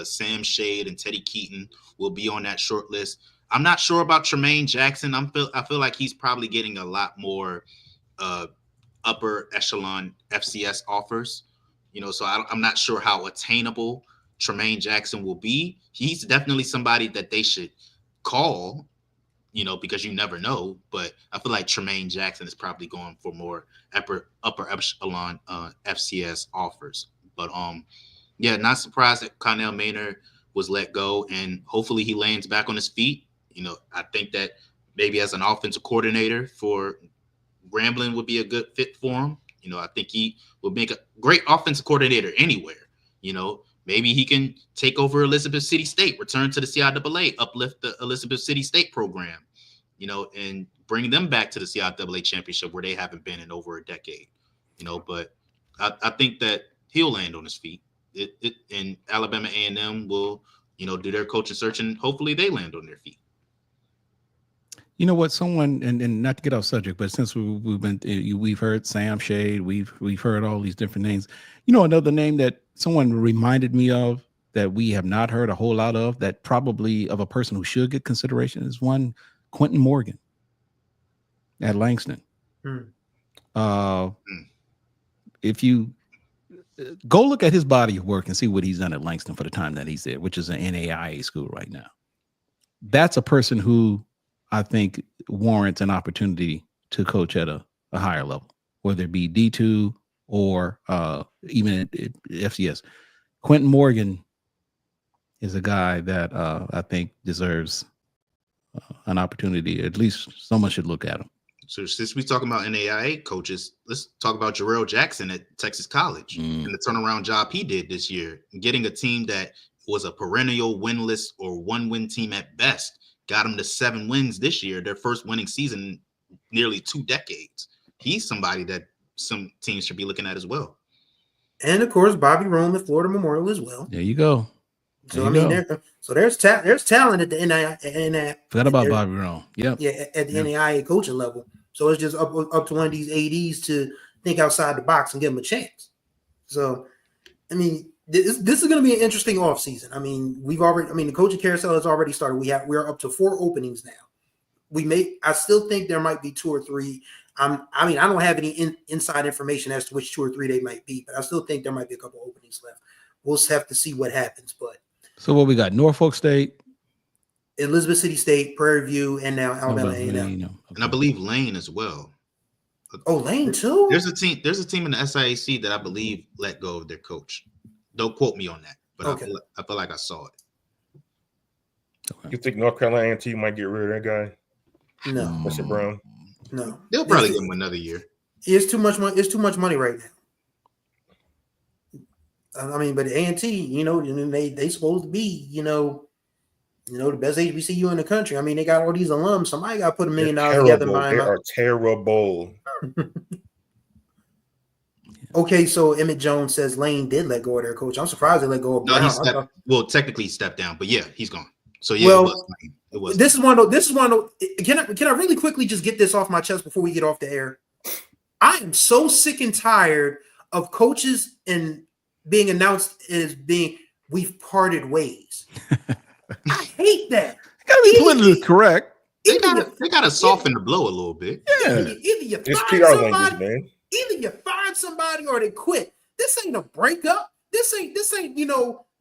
Sam Shade and Teddy Keaton will be on that short list. I'm not sure about Tremaine Jackson. I feel like he's probably getting a lot more upper echelon FCS offers, so I'm not sure how attainable Tremaine Jackson will be. He's definitely somebody that they should call, because you never know, but I feel like Tremaine Jackson is probably going for more upper echelon FCS offers. But not surprised that Connell Maynor was let go, and hopefully he lands back on his feet. I think that maybe as an offensive coordinator for Grambling would be a good fit for him. I think he would make a great offensive coordinator anywhere. Maybe he can take over Elizabeth City State, return to the CIAA, uplift the Elizabeth City State program, and bring them back to the CIAA championship where they haven't been in over a decade. But I think that he'll land on his feet. And Alabama A&M will, do their coaching search, and hopefully they land on their feet. You know what? Someone, and not to get off subject, but since we've heard Sam Shade, we've heard all these different names. Another name that someone reminded me of that we have not heard a whole lot of, that probably of a person who should get consideration, is one Quentin Morgan at Langston. If you go look at his body of work and see what he's done at Langston for the time that he's there, which is an NAIA school right now, that's a person who I think warrants an opportunity to coach at a higher level, whether it be D2 or even at FCS. Quentin Morgan is a guy that I think deserves an opportunity. At least someone should look at him. So since we talking about NAIA coaches, let's talk about Jarrell Jackson at Texas College and the turnaround job he did this year, getting a team that was a perennial winless or one-win team at best. Got them to 7 wins this year, their first winning season in nearly 2 decades. He's somebody that some teams should be looking at as well. And of course, Bobby Rome at Florida Memorial as well. There you go. So there's talent at the NAIA. Forgot about Bobby Rome. Yep. Yeah, at the NAIA coaching level. So it's just up to one of these ADs to think outside the box and give them a chance. So I mean, this is going to be an interesting offseason. I mean, the coaching carousel has already started. We're up to 4 openings now. I still think there might be 2 or 3. I don't have any inside information as to which 2 or 3 they might be, but I still think there might be a couple openings left. We'll have to see what happens. But so what we got? Norfolk State, Elizabeth City State, Prairie View, and now Alabama A&M. Okay. And I believe Lane as well. Oh, Lane too. There's a team in the SIAC that I believe let go of their coach. Don't quote me on that, but okay. I feel like I saw it. Okay. You think North Carolina A&T might get rid of that guy? No, Mr. Brown. No, they'll probably give him another year. It's too much money. It's too much money right now. I mean, but A&T, they supposed to be, the best HBCU in the country. I mean, they got all these alums. Somebody got to put $1 million together. They are terrible. Okay, so Emmett Jones says Lane did let go of their coach. I'm surprised they let go of Brown. Technically he stepped down, but yeah, he's gone. So yeah, it was. This is one of those. Can I really quickly just get this off my chest before we get off the air? I am so sick and tired of coaches and being announced as being we've parted ways. I hate that. Gotta be politically correct. They gotta soften the blow a little bit. Yeah. Either you It's find PR somebody, language, man. Either you find somebody or they quit. This ain't a breakup. This ain't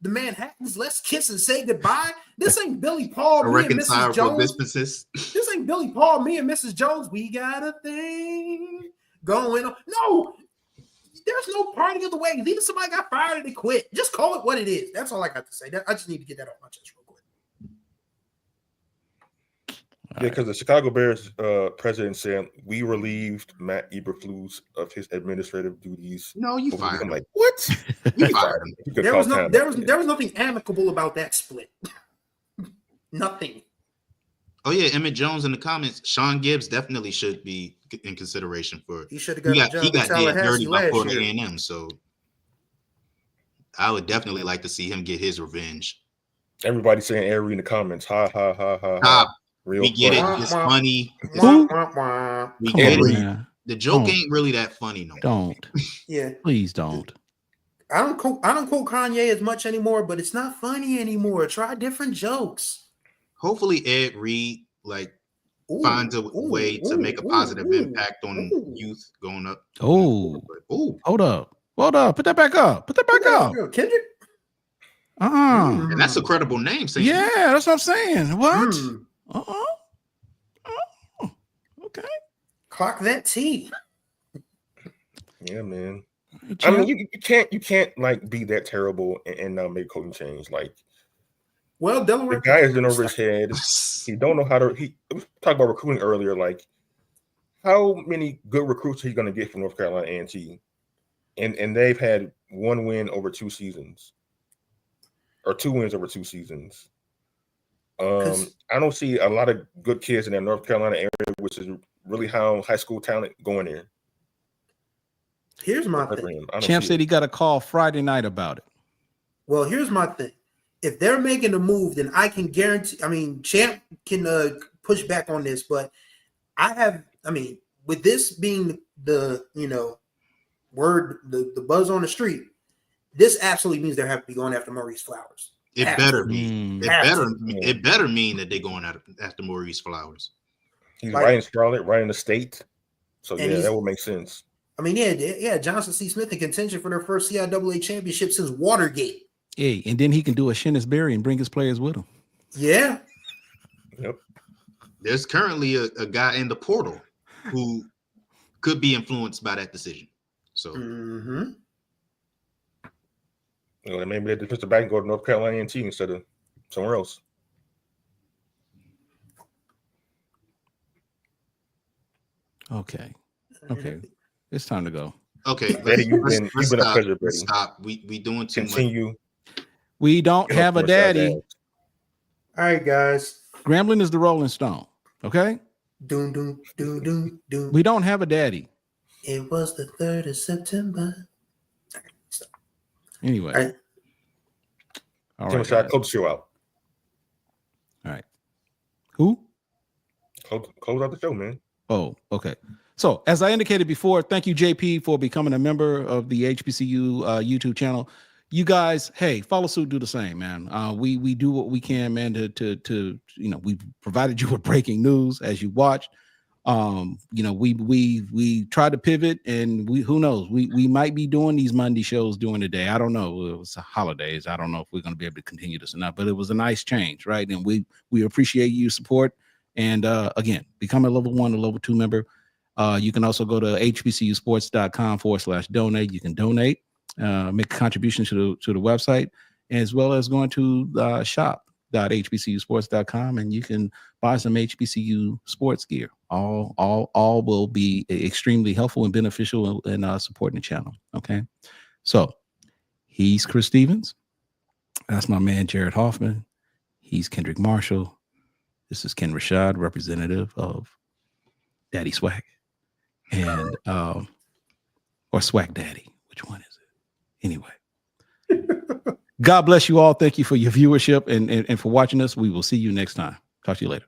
the Manhattans. Let's kiss and say goodbye. This ain't Billy Paul, me and Mrs. Jones. Businesses. This ain't Billy Paul, me and Mrs. Jones. We got a thing going on. No, there's no parting of the ways. Either somebody got fired or they quit. Just call it what it is. That's all I got to say. I just need to get that off my chest real quick. Yeah, because the Chicago Bears president said we relieved Matt Eberflus of his administrative duties. No, you fired him. I'm like, what? You fired him. There was nothing amicable about that split. Nothing. Oh yeah, Emmett Jones in the comments. Sean Gibbs definitely should be in consideration for. He should have got a job. He got dead dirty by Florida A&M, so I would definitely like to see him get his revenge. Everybody saying Airy in the comments. Ha ha ha ha. Ha. We get it. It's funny. We get it. The joke ain't really that funny no more. Don't. Yeah. Please don't. I don't quote Kanye as much anymore, but it's not funny anymore. Try different jokes. Hopefully Ed Reed finds a way to make a positive impact on youth going up. Hold up. Put that back up. Kendrick. And that's a credible name. Yeah, that's what I'm saying. What? Okay. Clock that T. Yeah, man. I mean, you can't like be that terrible and not make coaching change. Like, well, Delaware, the guy is in over his head. He don't know how to. We talked about recruiting earlier. Like, how many good recruits are he going to get from North Carolina A&T? And they've had 1 win over 2 seasons, or 2 wins over 2 seasons. I don't see a lot of good kids in that North Carolina area, which is really how high school talent going there. Here's my thing. Champ said he got a call Friday night about it. Well, here's my thing. If they're making a move, then I can guarantee. I mean, Champ can push back on this, but with this being the word, the buzz on the street, this absolutely means they have to be going after Maurice Flowers. It better be. It better mean that they're going after Maurice Flowers. He's right in Charlotte, right in the state. So yeah, that would make sense. I mean, yeah, Johnson C. Smith in contention for their first CIAA championship since Watergate. Yeah, and then he can do a Shinnisberry and bring his players with him. Yeah. Yep. There's currently a guy in the portal who could be influenced by that decision. So maybe they just push the back and go to North Carolina A&T instead of somewhere else. Okay. It's time to go. Okay, Betty, you've been a pleasure, Betty. Stop. We doing too much. We don't have a daddy. All right, guys. Grambling is the Rolling Stone. Okay. Doom, doom, doom, doom, doom. We don't have a daddy. It was the 3rd of September. Anyway. All right. All right. Close the show out. All right. Who? Close out the show, man. Oh, okay. So, as I indicated before, thank you, JP, for becoming a member of the HBCU YouTube channel. you guys, hey, follow suit, do the same, man. We do what we can, man, to we provided you with breaking news as you watched. We try to pivot, and who knows, we might be doing these Monday shows during the day. I don't know. It was holidays. I don't know if we're going to be able to continue this or not, but it was a nice change, right? And we appreciate your support. And again, become a level 1 or level 2 member. You can also go to hbcusports.com/donate. You can donate, make a contribution to the website, as well as going to shop.hbcusports.com, and you can buy some HBCU sports gear. All will be extremely helpful and beneficial in supporting the channel. Okay, so he's Chris Stevens. That's my man Jared Hoffman. He's Kendrick Marshall. This is Ken Rashad, representative of Daddy SWAC, and or SWAC Daddy. Which one is it? Anyway. God bless you all. Thank you for your viewership and for watching us. We will see you next time. Talk to you later.